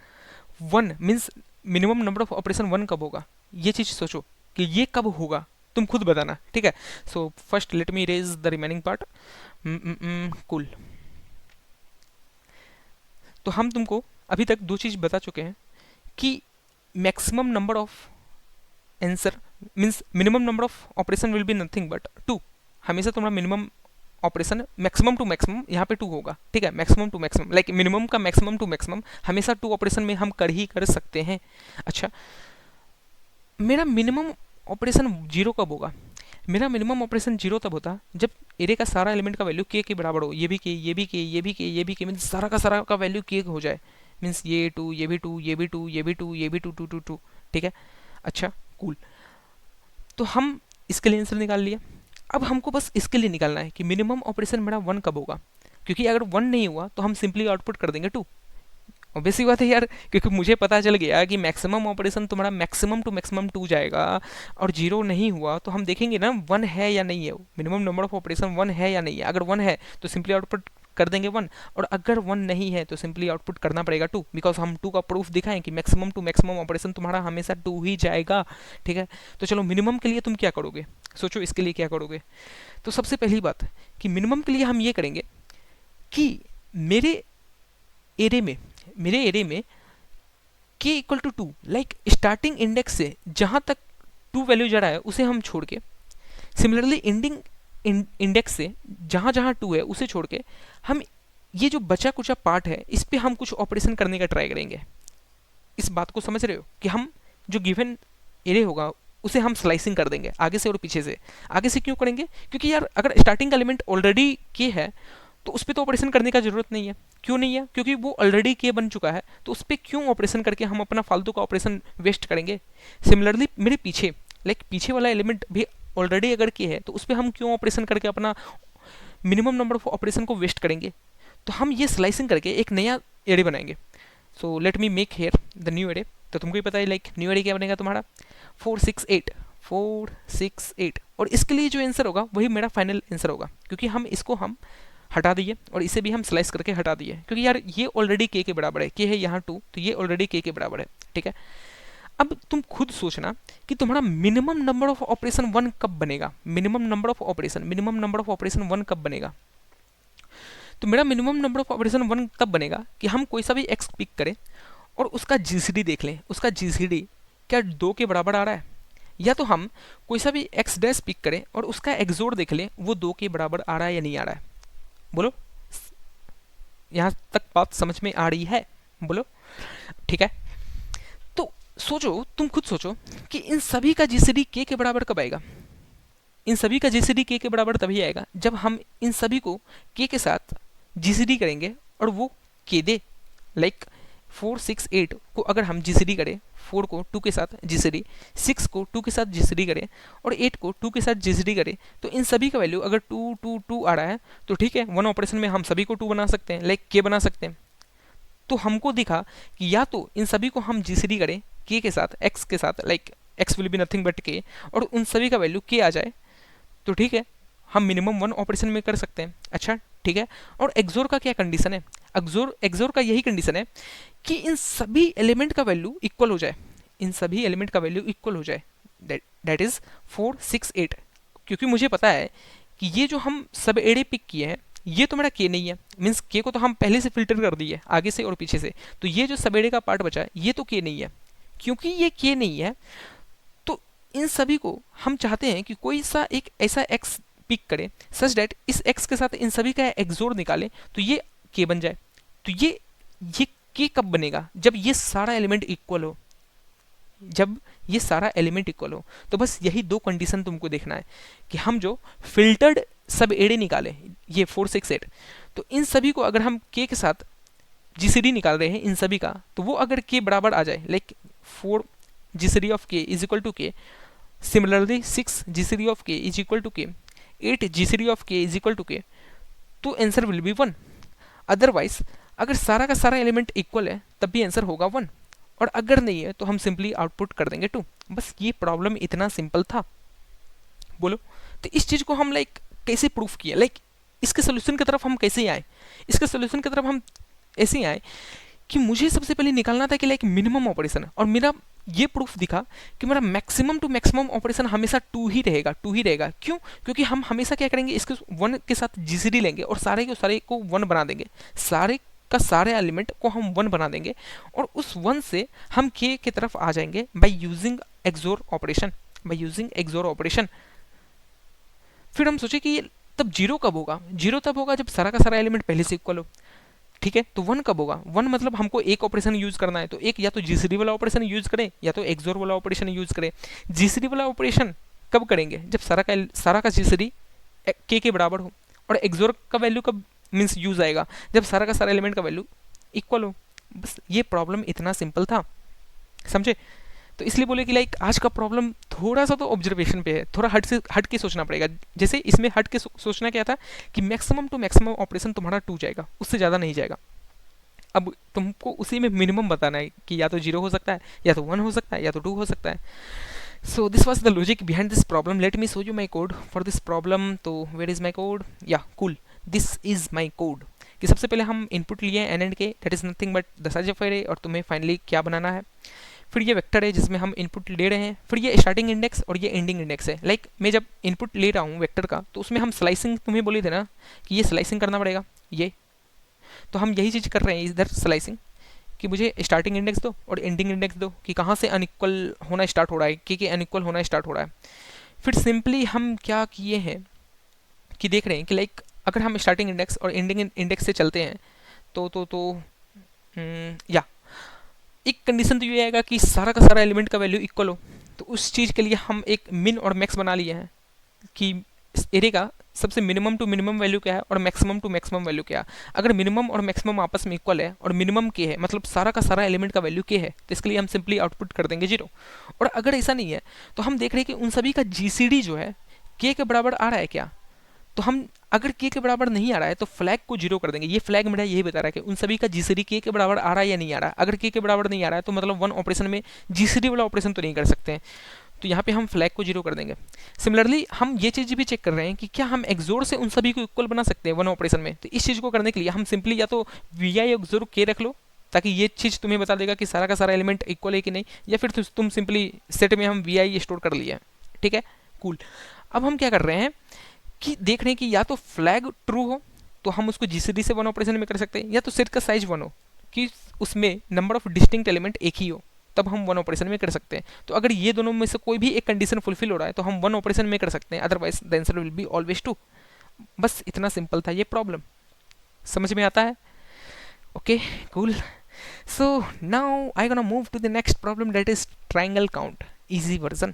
1 means minimum number of operation 1 कब होगा, ये चीज सोचो कि ये कब होगा, तुम खुद बताना, ठीक है। So first let me erase the remaining part, cool. तो हम तुमको अभी तक दो चीज बता चुके हैं कि maximum number of answer means minimum number of operation will be nothing but 2, हमेशा तुम्हारा minimum operation maximum to maximum यहाँ पे 2 होगा, ठीक है, maximum to maximum like minimum का मैक्सिमम टू मैक्सिमम हमेशा 2 ऑपरेशन में हम कर ही कर सकते हैं। अच्छा, मेरा मिनिमम ऑपरेशन जीरो कब होगा? मेरा मिनिमम ऑपरेशन जीरो तब होता जब एरे का सारा एलिमेंट का वैल्यू के बराबर हो, ये भी के, ये भी के, ये भी के, ये भी के, मीन्स सारा का वैल्यू के हो जाए, मीन्स ये टू, ये भी टू, ये भी टू, ये भी टू, ये भी टू, टू टू टू, ठीक है। अच्छा कूल, तो हम इसके लिए आंसर निकाल लिया। अब हमको बस इसके लिए निकालना है कि मिनिमम ऑपरेशन मेरा वन कब होगा, क्योंकि अगर वन नहीं हुआ तो हम सिंपली आउटपुट कर देंगे टू। ऑब्वियस सी बात है यार, क्योंकि मुझे पता चल गया कि मैक्सिमम ऑपरेशन तुम्हारा मैक्सिमम टू मैक्सिमम टू जाएगा, और जीरो नहीं हुआ तो हम देखेंगे ना वन है या नहीं है, minimum number of operation one है या नहीं है। अगर वन है तो सिंपली आउटपुट कर देंगे वन, और अगर वन नहीं है तो सिंपली आउटपुट करना पड़ेगा टू, बिकॉज हम टू का प्रूफ दिखाएं कि मैक्सिमम टू मैक्सिमम ऑपरेशन तुम्हारा हमेशा टू ही जाएगा, ठीक है। तो चलो मिनिमम के लिए तुम क्या करोगे, सोचो इसके लिए क्या करोगे। तो सबसे पहली बात कि मिनिमम के लिए हम ये करेंगे कि मेरे एरे में k equal to two, like starting index से जहां तक टू वैल्यू जा रहा है उसे हम छोड़ के, सिमिलरली एंडिंग इंडेक्स से जहां जहां टू है उसे छोड़ के, हम ये जो बचा कुचा पार्ट है इस पे हम कुछ ऑपरेशन करने का ट्राई करेंगे। इस बात को समझ रहे हो कि हम जो गिवन एरे होगा उसे हम स्लाइसिंग कर देंगे आगे से और पीछे से। आगे से क्यों करेंगे, क्योंकि यार अगर स्टार्टिंग एलिमेंट ऑलरेडी के है तो उस पर तो ऑपरेशन करने का जरूरत नहीं है। क्यों नहीं है, क्योंकि वो ऑलरेडी के बन चुका है, तो उस पर क्यों ऑपरेशन करके हम अपना फालतू का ऑपरेशन वेस्ट करेंगे। सिमिलरली मेरे पीछे, लाइक पीछे वाला एलिमेंट भी ऑलरेडी अगर के है तो उस पर हम क्यों ऑपरेशन करके अपना मिनिमम नंबर ऑफ ऑपरेशन को वेस्ट करेंगे। तो हम ये स्लाइसिंग करके एक नया एरे बनाएंगे। So let me make here the new array. तो तुमको ही पता है लाइक न्यू एरे क्या बनेगा तुम्हारा 468, और इसके लिए जो आंसर होगा वही मेरा फाइनल आंसर होगा, क्योंकि हम इसको हम हटा दिए और इसे भी हम स्लाइस करके हटा दिए, क्योंकि यार ये ऑलरेडी के बराबर है, के है यहाँ टू, तो ये ऑलरेडी के बराबर है, ठीक है। अब तुम खुद सोचना कि तुम्हारा minimum number of operation one कब बनेगा, minimum number of operation one कब बनेगा। तो मेरा minimum number of operation one तब बनेगा कि हम कोई सा भी एक्स पिक करें और उसका जीसीडी देख लें, उसका जीसीडी क्या दो के बराबर आ रहा है, या तो हम कोई सा भी एक्स डैश पिक करें और उसका एक्सोर देख लें वो दो के बराबर आ रहा है या नहीं आ रहा है। बोलो, यहां तक बात समझ में आ रही है, बोलो, ठीक है। तो सोचो, तुम खुद सोचो कि इन सभी का जीसीडी के बराबर कब आएगा। इन सभी का जीसीडी के बराबर तभी आएगा जब हम इन सभी को के साथ जीसीडी करेंगे और वो के दे। लाइक 468 को अगर हम जीसीडी करें, 4 को 2 के साथ जीसीडी, 6 को 2 के साथ जीसीडी करें और 8 को 2 के साथ जीसीडी करें, तो इन सभी का वैल्यू अगर 2 2 2 आ रहा है तो ठीक है, वन ऑपरेशन में हम सभी को 2 बना सकते हैं, लाइक के बना सकते हैं। तो हमको दिखा कि या तो इन सभी को हम जीसीडी करें के साथ, एक्स के साथ, like x will be nothing but के, और उन सभी का वैल्यू के आ जाए तो ठीक है, हम मिनिमम वन ऑपरेशन में कर सकते हैं। अच्छा ठीक है। और एक्सोर का क्या कंडीशन है, एक्सोर का यही कंडीशन है कि इन सभी एलिमेंट का वैल्यू इक्वल हो जाए, इन सभी एलिमेंट का वैल्यू इक्वल हो जाए, दैट इज 4 6 8। क्योंकि मुझे पता है कि ये जो हम सब एरे पिक किए हैं ये तो मेरा के नहीं है, मीन्स के को तो हम पहले से फिल्टर कर दिए आगे से और पीछे से, तो ये जो सब एरे का पार्ट बचा है ये तो के नहीं है। क्योंकि ये के नहीं है तो इन सभी को हम चाहते हैं कि कोई सा एक ऐसा एक्स पिक करे सच डेट इस एक्स के साथ इन सभी का एक्सोर निकाले तो ये के बन जाए। तो ये के कब बनेगा, जब ये सारा एलिमेंट इक्वल हो, जब ये सारा एलिमेंट इक्वल हो। तो बस यही दो कंडीशन तुमको देखना है कि हम जो फिल्टर्ड सब एरे निकाले ये 4 6 8, तो इन सभी को अगर हम के साथ जीसीडी निकाल रहे हैं इन सभी का, तो वो अगर के बराबर आ जाए, लाइक 4 जीसीडी ऑफ के इज इक्वल टू के, सिमिलरली 6 जीसीडी ऑफ के इज इक्वल टू के, 8 जीसीडी ऑफ के इज इक्वल टू के, तो आंसर विल बी 1। अदरवाइज अगर सारा का सारा एलिमेंट इक्वल है तब भी आंसर होगा 1, और अगर नहीं है तो हम सिंपली आउटपुट कर देंगे 2। बस ये प्रॉब्लम इतना सिंपल था। बोलो, तो इस चीज को हम लाइक कैसे प्रूफ किया, लाइक इसके सोल्यूशन की तरफ हम कैसे आए। इसके सोल्यूशन की तरफ हम ऐसे आए कि मुझे सबसे पहले निकालना था कि लाइक मिनिमम ऑपरेशन, और मेरा ये प्रूफ दिखा कि मेरा मैक्सिमम टू मैक्सिमम ऑपरेशन हमेशा 2 ही रहेगा, 2 ही रहेगा। क्यों? क्योंकि हम हमेशा क्या करेंगे, इसके 1 के साथ जीसीडी लेंगे और सारे के सारे को 1 बना देंगे, सारे का सारे एलिमेंट को हम 1 बना देंगे, और उस 1 से हम के की तरफ आ जाएंगे by using XOR operation, by using XOR operation. फिर हम सोचे कि ये तब जीरो कब होगा, जीरो तब होगा जब सारा का सारा एलिमेंट पहले से इक्वल हो। ठीक है, तो 1 कब होगा? 1 मतलब हमको एक ऑपरेशन यूज करना है, तो एक या तो जीसीडी वाला ऑपरेशन यूज करें या तो एक्सोर वाला ऑपरेशन यूज करें। जीसीडी वाला ऑपरेशन कब करेंगे? जब सारा का जीसीडी के बराबर हो, और एक्सोर का वैल्यू कब मीन्स यूज आएगा? जब सारा का सारा एलिमेंट का वैल्यू इक्वल हो। बस ये प्रॉब्लम इतना सिंपल था, समझे? तो इसलिए बोले कि लाइक आज का प्रॉब्लम थोड़ा सा तो ऑब्जर्वेशन पे है, थोड़ा हट के सोचना पड़ेगा। जैसे इसमें हट के सोचना क्या था कि मैक्सिमम टू मैक्सिमम ऑपरेशन तुम्हारा 2 जाएगा, उससे ज़्यादा नहीं जाएगा। अब तुमको उसी में मिनिमम बताना है कि या तो 0 हो सकता है, या तो 1 हो सकता है, या तो 2 हो सकता है। So this was the logic behind this problem. Let me show you my code for this problem. तो वेयर इज माई कोड? या cool, this is my code. कि सबसे पहले हम इनपुट लिए एन एंड के, that is nothing but the size of array, और तुम्हें फाइनली क्या बनाना है। फिर ये वेक्टर है जिसमें हम इनपुट ले रहे हैं, फिर ये स्टार्टिंग इंडेक्स और ये एंडिंग इंडेक्स है। लाइक मैं जब इनपुट ले रहा हूँ वेक्टर का, तो उसमें हम स्लाइसिंग, तुम्हें बोले थे ना कि ये स्लाइसिंग करना पड़ेगा, ये तो हम यही चीज़ कर रहे हैं इधर, स्लाइसिंग, कि मुझे स्टार्टिंग इंडेक्स दो और एंडिंग इंडेक्स दो, कि कहाँ से अनइक्वल होना स्टार्ट हो रहा है, के अनइक्वल होना स्टार्ट हो रहा है। फिर सिंपली हम क्या किए हैं कि देख रहे हैं कि लाइक अगर हम स्टार्टिंग इंडेक्स और एंडिंग इंडेक्स से चलते हैं तो या एक कंडीशन तो ये आएगा कि सारा का सारा एलिमेंट का वैल्यू इक्वल हो। तो उस चीज़ के लिए हम एक मिन और मैक्स बना लिए हैं कि इस एरे का सबसे मिनिमम टू मिनिमम वैल्यू क्या है और मैक्सिमम टू मैक्सिमम वैल्यू क्या है। अगर मिनिमम और मैक्सिमम आपस में इक्वल है और मिनिमम के है, मतलब सारा का सारा एलिमेंट का वैल्यू के है, तो इसके लिए हम सिंपली आउटपुट कर देंगे 0। और अगर ऐसा नहीं है तो हम देख रहे हैं कि उन सभी का जीसीडी जो है के बराबर आ रहा है क्या। तो हम अगर के बराबर नहीं आ रहा है तो फ्लैग को 0 कर देंगे। ये फ्लैग मेरा यही बता रहा है कि उन सभी का जीसीडी के बराबर आ रहा है या नहीं आ रहा है। अगर के बराबर नहीं आ रहा है तो मतलब 1 ऑपरेशन में जीसीडी वाला ऑपरेशन तो नहीं कर सकते हैं, तो यहाँ पे हम फ्लैग को 0 कर देंगे। सिमिलरली हम ये चीज़ भी चेक कर रहे हैं कि क्या हम एक्सोर से उन सभी को इक्वल बना सकते हैं 1 ऑपरेशन में। तो इस चीज़ को करने के लिए हम सिंपली या तो वी आई एक्सोर के रख लो, ताकि ये चीज़ तुम्हें बता देगा कि सारा का सारा एलिमेंट इक्वल है कि नहीं, या फिर तुम सिंपली सेट में हम वी आई स्टोर कर लिए हैं। ठीक है, कूल। अब हम क्या कर रहे हैं कि देख रहे हैं कि या तो फ्लैग ट्रू हो तो हम उसको जीसीडी से 1 ऑपरेशन में कर सकते हैं, या तो सेट का साइज 1 हो कि उसमें नंबर ऑफ डिस्टिंक्ट एलिमेंट एक ही हो, तब हम 1 ऑपरेशन में कर सकते हैं। तो अगर ये दोनों में से कोई भी एक कंडीशन फुलफिल हो रहा है तो हम 1 ऑपरेशन में कर सकते हैं, otherwise the answer will be always 2। बस इतना सिंपल था ये प्रॉब्लम, समझ में आता है? Okay, cool. So now I gonna move to the next problem, that is triangle count, easy version.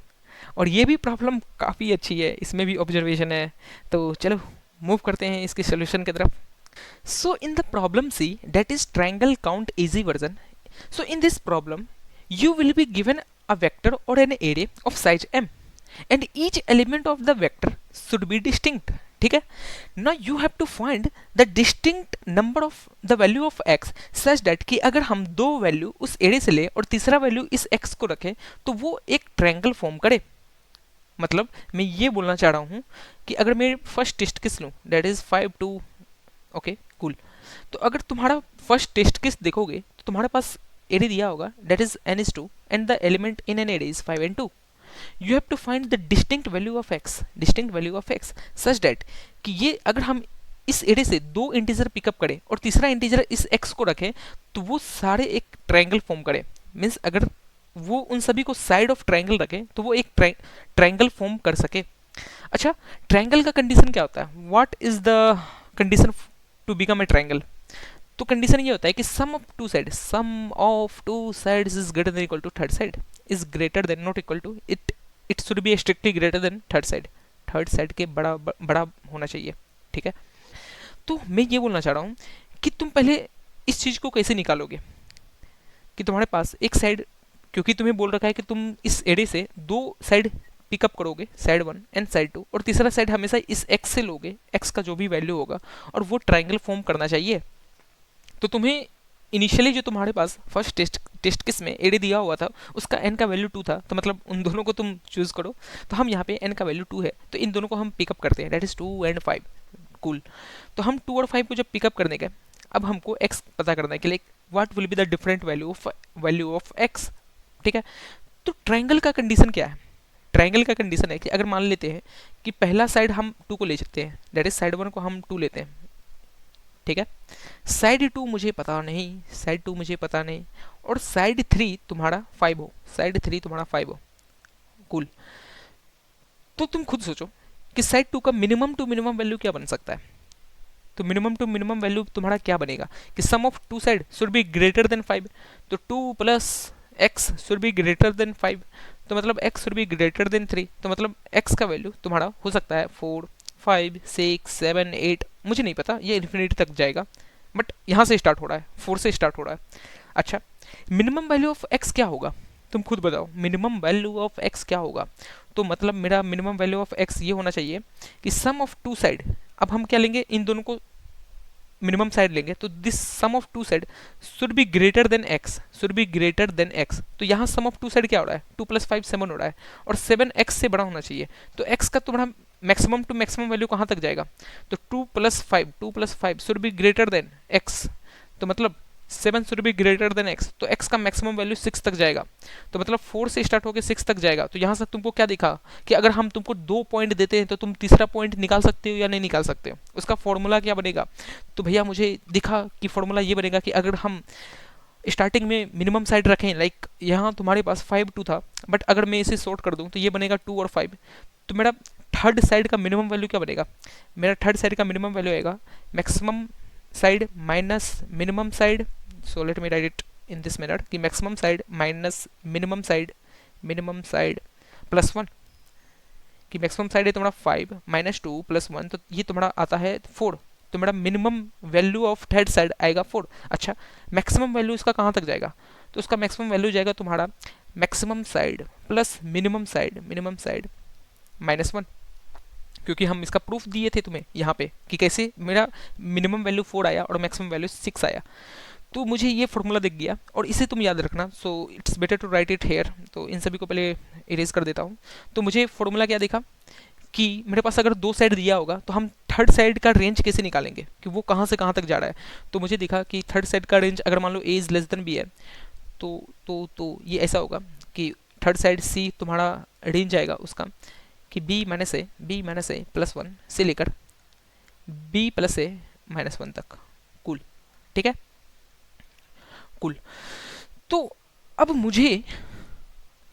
और ये भी प्रॉब्लम काफ़ी अच्छी है, इसमें भी ऑब्जर्वेशन है। तो चलो मूव करते हैं इसके सोल्यूशन की तरफ। So in the problem C, that is triangle count easy version. So in this problem you will be given a vector or an array of size m and each element of the vector should be distinct. ठीक है, now you have to find the distinct number of the value of x such that कि अगर हम दो value उस array से ले और तीसरा वैल्यू इस x को रखें तो वो एक ट्रायंगल फॉर्म करे। मतलब मैं ये बोलना चाह रहा हूँ कि अगर मैं फर्स्ट टेस्ट किस लूँ, दैट इज 5 2, ओके कूल। तो अगर तुम्हारा फर्स्ट टेस्ट किस देखोगे तो तुम्हारे पास एरे दिया होगा, that is n is 2 and the element in an array is 5 and 2. You have to find the distinct value of x such that कि ये अगर हम इस एरे से दो इंटीजर पिकअप करें और तीसरा इंटीजर इस x को रखें तो वो सारे एक ट्रायंगल फॉर्म करे। मीन्स अगर वो उन सभी को साइड ऑफ ट्रायंगल रखें तो वो एक ट्रायंगल फॉर्म कर सके। अच्छा, ट्रायंगल का कंडीशन क्या होता है? What is the condition to become a triangle? तो कंडीशन ये होता है कि sum of two sides is greater than equal to third side, is greater than not equal to, it should be strictly greater than third side के बड़ा होना चाहिए। ठीक है, तो मैं ये बोलना चाह रहा हूँ कि तुम पहले इस चीज़ को कैसे निकालोगे कि तुम्हारे पास एक साइड, क्योंकि तुम्हें बोल रखा है कि तुम इस एरे से दो साइड पिकअप करोगे, साइड 1 एंड साइड 2, और तीसरा साइड हमेशा इस x से लोगे, x का जो भी वैल्यू होगा, और वो ट्रायंगल फॉर्म करना चाहिए। तो तुम्हें इनिशियली जो तुम्हारे पास फर्स्ट टेस्ट किस में एरे दिया हुआ था उसका n का वैल्यू 2 था, तो मतलब उन दोनों को तुम चूज करो। तो हम यहाँ पे n का वैल्यू 2 है तो इन दोनों को हम पिकअप करते हैं, दैट इज 2 and 5, कूल। तो हम 2 और 5 को जब पिकअप करने गए, अब हमको x पता करना है कि like what will be the different value of x। ठीक है, तो ट्रायंगल का कंडीशन क्या है? ट्रायंगल का कंडीशन है कि अगर मान लेते हैं कि पहला साइड हम 2 को ले सकते हैं, दैट इज साइड 1 को हम 2 लेते हैं। ठीक है, साइड 2 मुझे पता नहीं, और साइड 3 तुम्हारा 5 हो, कूल। तो तुम खुद सोचो कि साइड 2 का मिनिमम टू मिनिमम वैल्यू क्या बन सकता है? तो मिनिमम टू मिनिमम वैल्यू तुम्हारा क्या बनेगा कि sum of two side should be greater than 5, तो 2 plus X should be greater than 5, तो मतलब x should be greater than 3, तो मतलब x का वैल्यू तुम्हारा हो सकता है 4, 5, 6, 7, 8, मुझे नहीं पता, ये इन्फिनिटी तक जाएगा, बट यहाँ से स्टार्ट हो रहा है, 4 से स्टार्ट हो रहा है। अच्छा, मिनिमम वैल्यू ऑफ x क्या होगा, तुम खुद बताओ, मिनिमम वैल्यू ऑफ x क्या होगा। तो मतलब मेरा मिनिमम वैल्यू ऑफ x ये होना चाहिए कि सम ऑफ टू साइड, अब हम क्या लेंगे, इन दोनों को मिनिमम साइड लेंगे, तो this sum of two side should be greater than x, should be greater than x, तो यहाँ सम ऑफ टू साइड क्या हो रहा है, 2 + 5 7 हो रहा है, और 7 x से बड़ा होना चाहिए, तो x का तुम्हारा मैक्सिमम टू मैक्सिमम वैल्यू कहाँ तक जाएगा, तो 2 + 5 should be greater than x, तो मतलब 7 should be greater than x, तो x का मैक्सिमम वैल्यू 6 तक जाएगा, तो मतलब 4 से स्टार्ट होकर 6 तक जाएगा। तो यहाँ से तुमको क्या दिखा कि अगर हम तुमको 2 पॉइंट देते हैं तो तुम तीसरा पॉइंट निकाल सकते हो या नहीं निकाल सकते हो, उसका फॉर्मूला क्या बनेगा। तो भैया मुझे दिखा कि फॉर्मूला ये बनेगा कि अगर हम स्टार्टिंग में मिनिमम साइड रखें, लाइक यहाँ तुम्हारे पास 5 2 था, बट अगर मैं इसे सॉर्ट कर दूँ तो ये बनेगा 2 और 5, तो मेरा थर्ड साइड का मिनिमम वैल्यू क्या बनेगा, मेरा थर्ड साइड का मिनिमम वैल्यू आएगा maximum side minus minimum side, so let me write it in this manner कि maximum side minus minimum side plus 1, कि maximum side है तुम्हारा 5 minus 2 plus 1, तो ये तुम्हारा आता है 4, तो मेरा minimum value of third side आएगा 4। अच्छा, मैक्सिमम वैल्यू इसका कहाँ तक जाएगा, तो उसका मैक्सिमम वैल्यू जाएगा तुम्हारा maximum side plus minimum side minus 1, क्योंकि हम इसका प्रूफ दिए थे तुम्हें यहाँ पे कि कैसे मेरा मिनिमम वैल्यू 4 आया और मैक्सिमम वैल्यू 6 आया, तो मुझे ये फॉर्मूला दिख गया और इसे तुम याद रखना, so it's better to write it here, तो इन सभी को पहले इरेज कर देता हूँ। तो मुझे फॉर्मूला क्या दिखा कि मेरे पास अगर 2 साइड दिया होगा तो हम थर्ड साइड का रेंज कैसे निकालेंगे कि वो कहाँ से कहाँ तक जा रहा है, तो मुझे दिखा कि थर्ड साइड का रेंज अगर मान लो a is less then b है, तो ये ऐसा होगा कि थर्ड साइड c तुम्हारा रेंज आएगा उसका कि b माइनस ए प्लस 1 से लेकर b प्लस ए माइनस 1 तक, कूल, ठीक है, कूल। तो अब मुझे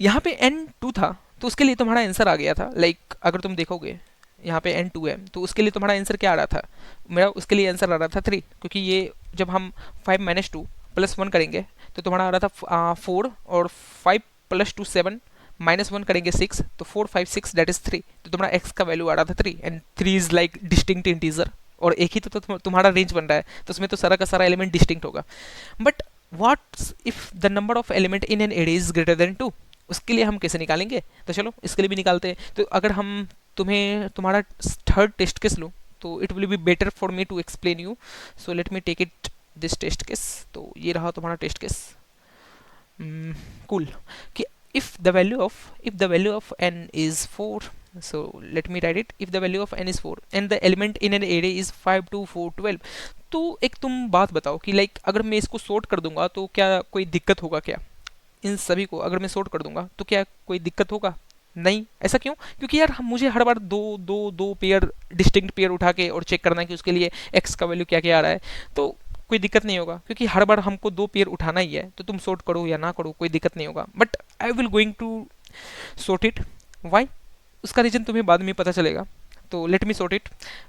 यहाँ पे n2 था, तो उसके लिए तुम्हारा आंसर आ गया था, लाइक अगर तुम देखोगे यहाँ पे n2 है, तो उसके लिए तुम्हारा आंसर क्या आ रहा था, मेरा उसके लिए आंसर आ रहा था 3, क्योंकि ये जब हम 5 - 2 + 1 करेंगे तो तुम्हारा आ रहा था 4, और 5 + 2 7 -1 करेंगे 6, तो 4 5 6 दैट इज 3, तो तुम्हारा x का वैल्यू आ रहा था 3, and 3 is like distinct integer, और एक ही तो तुम्हारा रेंज बन रहा है, तो उसमें तो सारा का सारा एलिमेंट डिस्टिंक्ट होगा। But what's if the number of element in an array is greater then 2, उसके लिए हम कैसे निकालेंगे, तो चलो इसके लिए भी निकालते हैं। तो अगर हम तुम्हारा थर्ड टेस्ट केस लो, तो it will be better for me to explain you, so let me take it this test case. तो ये रहा तुम्हारा टेस्ट केस, कूल, कि if the value of n is 4, so let me write it, if the value of n is 4 and the element in an array is 5 2 4 12, तो एक तुम बात बताओ कि लाइक अगर मैं इसको सॉर्ट कर दूंगा तो क्या कोई दिक्कत होगा क्या, इन सभी को अगर मैं सॉर्ट कर दूंगा तो क्या कोई दिक्कत होगा, नहीं, ऐसा क्यों, क्योंकि यार मुझे हर बार दो पेयर डिस्टिंक्ट पेयर उठा के और चेक करना है कि उसके लिए x का वैल्यू क्या क्या आ रहा है, तो कोई दिक्कत नहीं होगा, क्योंकि हर बार हमको 2 पेयर उठाना ही है, तो तुम सॉर्ट करो या ना करो कोई दिक्कत नहीं होगा, but I will going to sort it, why, उसका रीजन तुम्हें बाद में पता चलेगा, तो लेट मी सॉर्ट इट।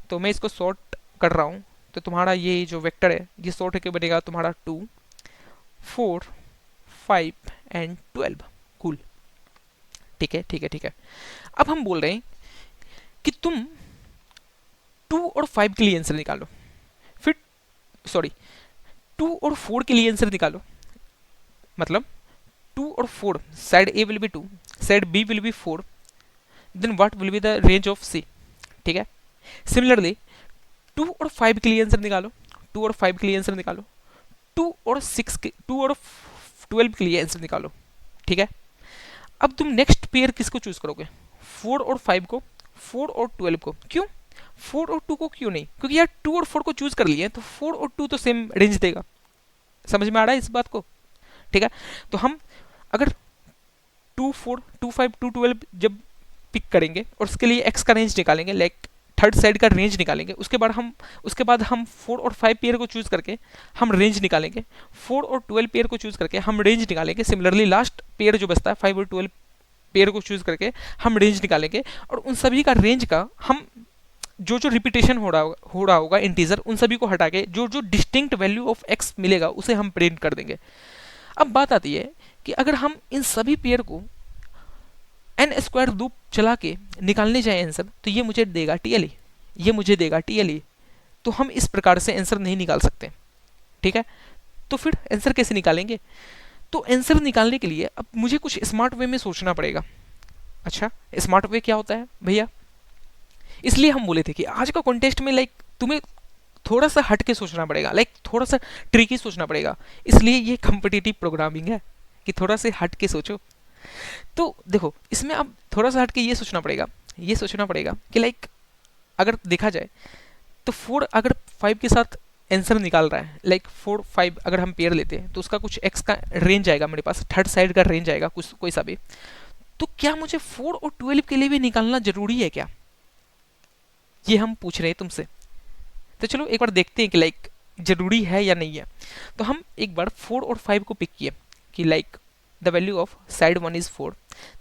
तो मैं इसको सॉर्ट कर रहा हूँ, तो तुम्हारा ये जो वेक्टर है ये सॉर्ट होकर बनेगा तुम्हारा 2 4 5 एंड 12, कूल, ठीक है। अब हम बोल रहे हैं कि तुम 2 और 5 के लिए आंसर निकालो, फिर सॉरी 2 और 4 के लिए आंसर निकालो, मतलब 2 और 4, side A will be 2, side B will be 4, then what will be the range of C, ठीक है। सिमिलरली 2 और 5 के लिए आंसर निकालो, 2 और 5 के लिए आंसर निकालो, 2 और 12 के लिए आंसर निकालो, ठीक है। अब तुम नेक्स्ट पेयर किसको चूज करोगे, 4 और 5 को, 4 और 12 को, क्यों 4 और 2 को क्यों नहीं, क्योंकि यार 2 और 4 को चूज कर लिए तो 4 और 2 तो सेम रेंज देगा, समझ में आ रहा है इस बात को, ठीक है। तो हम अगर 2 4 2 5 2 12 जब पिक करेंगे और उसके लिए x का रेंज निकालेंगे, लाइक थर्ड साइड का रेंज निकालेंगे, उसके बाद हम 4 और 5 पेयर को चूज करके हम रेंज निकालेंगे, 4 और 12 पेयर को चूज करके हम रेंज निकालेंगे, सिमिलरली लास्ट पेयर जो बचता है 5 और 12 पेयर को चूज करके हम रेंज निकालेंगे, और उन सभी का रेंज का हम जो जो रिपीटेशन हो रहा होगा इंटीजर, उन सभी को हटा के जो जो डिस्टिंक्ट वैल्यू ऑफ एक्स मिलेगा उसे हम प्रिंट कर देंगे। अब बात आती है कि अगर हम इन सभी पेयर को एन स्क्वायर लूप चला के निकालने जाए आंसर, तो ये मुझे देगा टीएलई, ये मुझे देगा टीएलई। तो हम इस प्रकार से आंसर नहीं निकाल सकते, ठीक है। तो फिर आंसर कैसे निकालेंगे? तो आंसर निकालने के लिए अब मुझे कुछ स्मार्ट वे में सोचना पड़ेगा। अच्छा, स्मार्ट वे क्या होता है भैया? इसलिए हम बोले थे कि आज का कॉन्टेस्ट में लाइक तुम्हें थोड़ा सा हट के सोचना पड़ेगा, लाइक थोड़ा सा ट्रिकी सोचना पड़ेगा। इसलिए ये कॉम्पिटिटिव प्रोग्रामिंग है कि थोड़ा से हट के सोचो। तो देखो, इसमें अब थोड़ा सा हट के ये सोचना पड़ेगा कि लाइक अगर देखा जाए तो 4 अगर 5 के साथ आंसर निकाल रहा है, लाइक 4 5 अगर हम पेयर लेते हैं तो उसका कुछ एक्स का रेंज आएगा, मेरे पास थर्ड साइड का रेंज आएगा कुछ कोई सा भी। तो क्या मुझे 4 और 12 के लिए भी निकालना जरूरी है क्या? ये हम पूछ रहे हैं तुमसे। तो चलो एक बार देखते हैं कि लाइक जरूरी है या नहीं है। तो हम एक बार 4 और 5 को पिक किए कि like the value of side 1 is 4,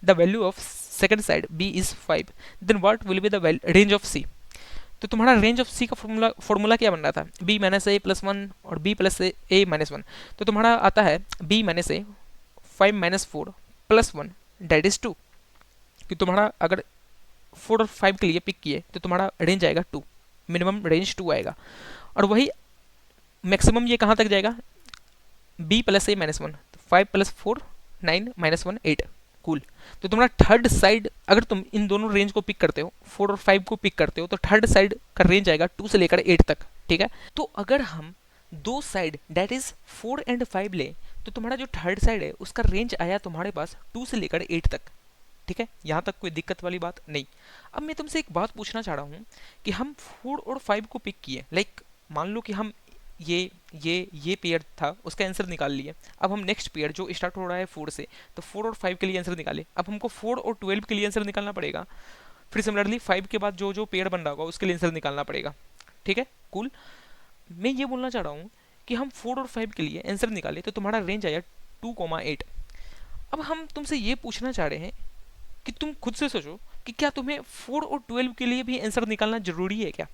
the value of second side b is 5, then what will be the range of c। तो तुम्हारा रेंज ऑफ सी का फॉर्मूला क्या बन रहा था? b माइनस ए प्लस 1 और b प्लस ए माइनस 1। तो तुम्हारा आता है b minus a 5 minus 4 plus 1 that is 2। कि तुम्हारा अगर 4 और 5 के लिए पिक किए तो तुम्हारा रेंज आएगा 2, मिनिमम रेंज 2 आएगा। और वही मैक्सिमम ये कहाँ तक जाएगा? b प्लस ए माइनस 1, 5 प्लस 4 9 माइनस 1 8, कूल। तो तुम्हारा थर्ड साइड अगर तुम इन दोनों रेंज को पिक करते हो, 4 और 5 को पिक करते हो, तो थर्ड साइड का रेंज आएगा 2 से लेकर 8 तक, ठीक है। तो अगर हम दो साइड डेट इज 4 एंड 5 ले, तो तुम्हारा जो थर्ड साइड है उसका रेंज आया तुम्हारे पास 2 से लेकर 8 तक, ठीक है। यहाँ तक कोई दिक्कत वाली बात नहीं। अब मैं तुमसे एक बात पूछना चाह रहा हूँ कि हम 4 और 5 को पिक किए, लाइक मान लो कि हम ये पेयर था, उसका आंसर निकाल लिए। अब हम नेक्स्ट पेयर जो स्टार्ट हो रहा है 4 से, तो 4 और 5 के लिए आंसर निकाले। अब हमको 4 और 12 के लिए आंसर निकालना पड़ेगा। फिर सिमिलरली 5 के बाद जो जो पेयर बन रहा होगा उसके लिए आंसर निकालना पड़ेगा, ठीक है, कूल। मैं ये बोलना चाह रहा हूँ कि हम 4 और 5 के लिए आंसर निकाले तो तुम्हारा रेंज आया 2,8। अब हम तुमसे ये पूछना चाह रहे हैं कि तुम खुद से सोचो कि क्या तुम्हें 4 और 12 के लिए भी आंसर निकालना जरूरी है क्या?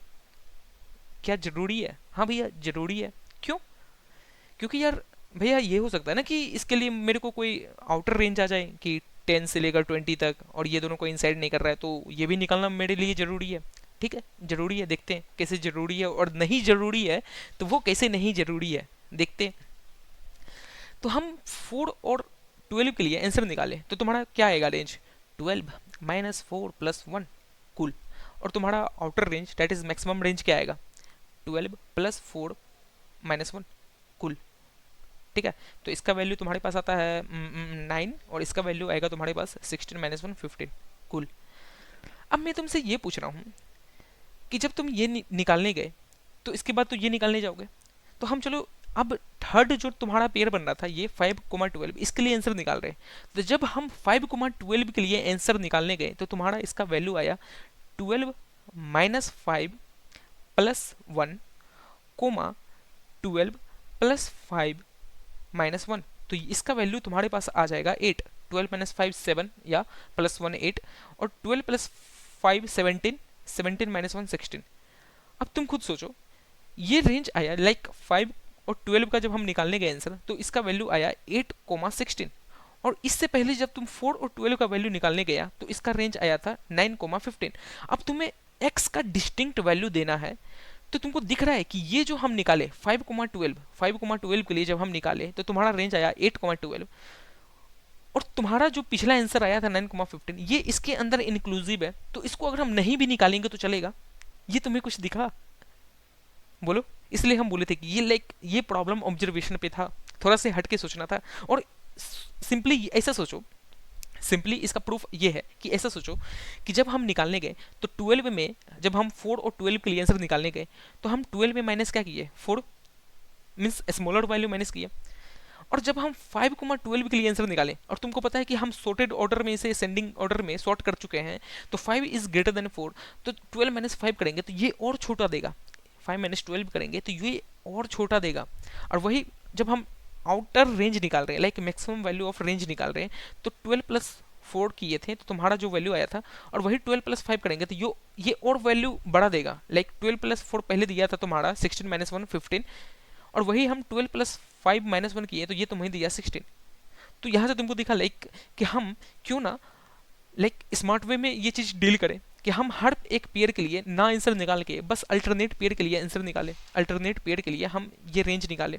क्या जरूरी है? हाँ भैया जरूरी है। क्यों? क्योंकि यार भैया ये हो सकता है ना कि इसके लिए मेरे को कोई आउटर रेंज आ जाए कि 10 से लेकर 20 तक, और ये दोनों को इंसाइड नहीं कर रहा है, तो ये भी निकालना मेरे लिए जरूरी है, ठीक है। जरूरी है, देखते हैं कैसे जरूरी है, और नहीं जरूरी है तो वो कैसे नहीं जरूरी है, देखते हैं। तो हम 4 और 12 के लिए आंसर निकाले तो तुम्हारा क्या आएगा रेंज? 12 minus 4 plus 1, cool. और तुम्हारा outer range that is maximum range क्या आएगा? 12 प्लस 4 माइनस 1, कूल, ठीक है। तो इसका वैल्यू तुम्हारे पास आता है 9, और इसका वैल्यू आएगा तुम्हारे पास 16 माइनस 1 15, कूल। अब मैं तुमसे ये पूछ रहा हूँ कि जब तुम ये निकालने गए तो इसके बाद तो ये निकालने जाओगे। तो हम चलो अब थर्ड जो तुम्हारा पेयर बन रहा था ये 5,12, इसके लिए आंसर निकाल रहे हैं। तो जब हम 5,12 के लिए आंसर निकालने गए तो तुम्हारा इसका वैल्यू आया 12 minus 5 plus 1 comma 12 plus 5 minus 1। तो इसका वैल्यू तुम्हारे पास आ जाएगा 8। 12 माइनस 5 7 या प्लस 1 8, और 12 प्लस 5 17, 17 माइनस 1 16। अब तुम खुद सोचो, ये रेंज आया लाइक 5 और 12 का जब हम निकालने गए आंसर तो इसका वैल्यू आया 8,16, और इससे पहले जब तुम 4 और 12 का वैल्यू निकालने गया तो इसका रेंज आया था 9,15। अब तुम्हें x का डिस्टिंक्ट वैल्यू देना है, तो तुमको दिख रहा है कि ये जो हम निकाले 5,12 के लिए जब हम निकाले तो तुम्हारा रेंज आया 8,12, और तुम्हारा जो पिछला आंसर आया था 9,15 ये इसके अंदर इंक्लूसिव है। तो इसको अगर हम नहीं भी निकालेंगे तो चलेगा। ये तुम्हें कुछ दिखा? बोलो। इसलिए हम बोले थे कि ये लाइक ये प्रॉब्लम ऑब्जर्वेशन पे था, थोड़ा से हट के सोचना था। और सिंपली ऐसा सोचो, सिंपली इसका प्रूफ ये है कि ऐसा सोचो कि जब हम निकालने गए तो 12 में जब हम 4 और 12 के लिए आंसर निकालने गए तो हम 12 में माइनस क्या किए? 4 मीन्स स्मॉलर वैल्यू माइनस किया। और जब हम 5,12 के लिए आंसर निकाले, और तुमको पता है कि हम सॉर्टेड ऑर्डर में से सेंडिंग ऑर्डर में सॉर्ट कर चुके हैं, तो 5 इज ग्रेटर देन 4, तो 12 माइनस 5 करेंगे तो ये और छोटा देगा। 5 माइनस 12 करेंगे तो ये और छोटा देगा। और वही जब हम आउटर रेंज निकाल रहे हैं, like maximum value of range निकाल रहे हैं, तो 12 प्लस 4 किए थे तो तुम्हारा जो वैल्यू आया था, और वही 12 प्लस 5 करेंगे तो ये और वैल्यू बढ़ा देगा। लाइक 12 प्लस 4 पहले दिया था तुम्हारा 16 माइनस 1 15, और वही हम 12 प्लस 5 माइनस 1 किए तो ये तुम्हें दिया 16। तो यहाँ से तुमको दिखा लाइक कि हम क्यों ना लाइक स्मार्ट वे में ये चीज़ डील करें कि हम हर एक पेयर के लिए ना आंसर निकाल के बस अल्टरनेट पेयर के लिए आंसर निकालें, अल्टरनेट पेयर के लिए हम ये रेंज निकालें।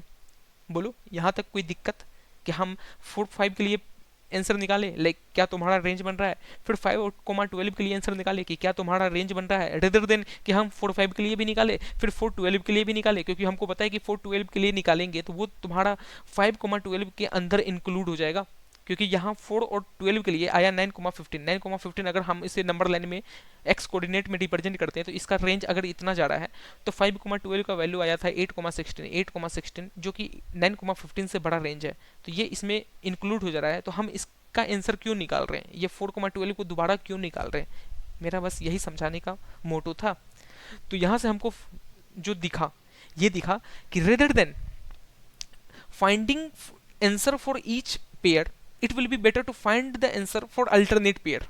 बोलो यहाँ तक कोई दिक्कत कि हम 4 5 के लिए आंसर निकाले, लाइक क्या तुम्हारा रेंज बन रहा है, फिर 5,12 के लिए आंसर निकाले कि क्या तुम्हारा रेंज बन रहा है, रेदर देन कि हम 4 5 के लिए भी निकाले फिर 4 12 के लिए भी निकाले, क्योंकि हमको पता है कि 4 12 के लिए निकालेंगे तो वो तुम्हारा 5,12 के अंदर इंक्लूड हो जाएगा, क्योंकि यहाँ 4 और 12 के लिए आया 9,15। 9,15 अगर हम इसे नंबर लाइन में एक्स कोऑर्डिनेट में रिप्रेजेंट करते हैं तो इसका रेंज अगर इतना जा रहा है तो 5,12 का वैल्यू आया था 8,16। 8,16 जो कि 9,15 से बड़ा रेंज है, तो ये इसमें इंक्लूड हो जा रहा है। तो हम इसका आंसर क्यों निकाल रहे हैं, ये 4,12 को दोबारा क्यों निकाल रहे हैं, मेरा बस यही समझाने का मोटो था। तो यहाँ से हमको जो दिखा ये दिखा कि rather than finding answer for each pair it will be better to find the answer for alternate pair,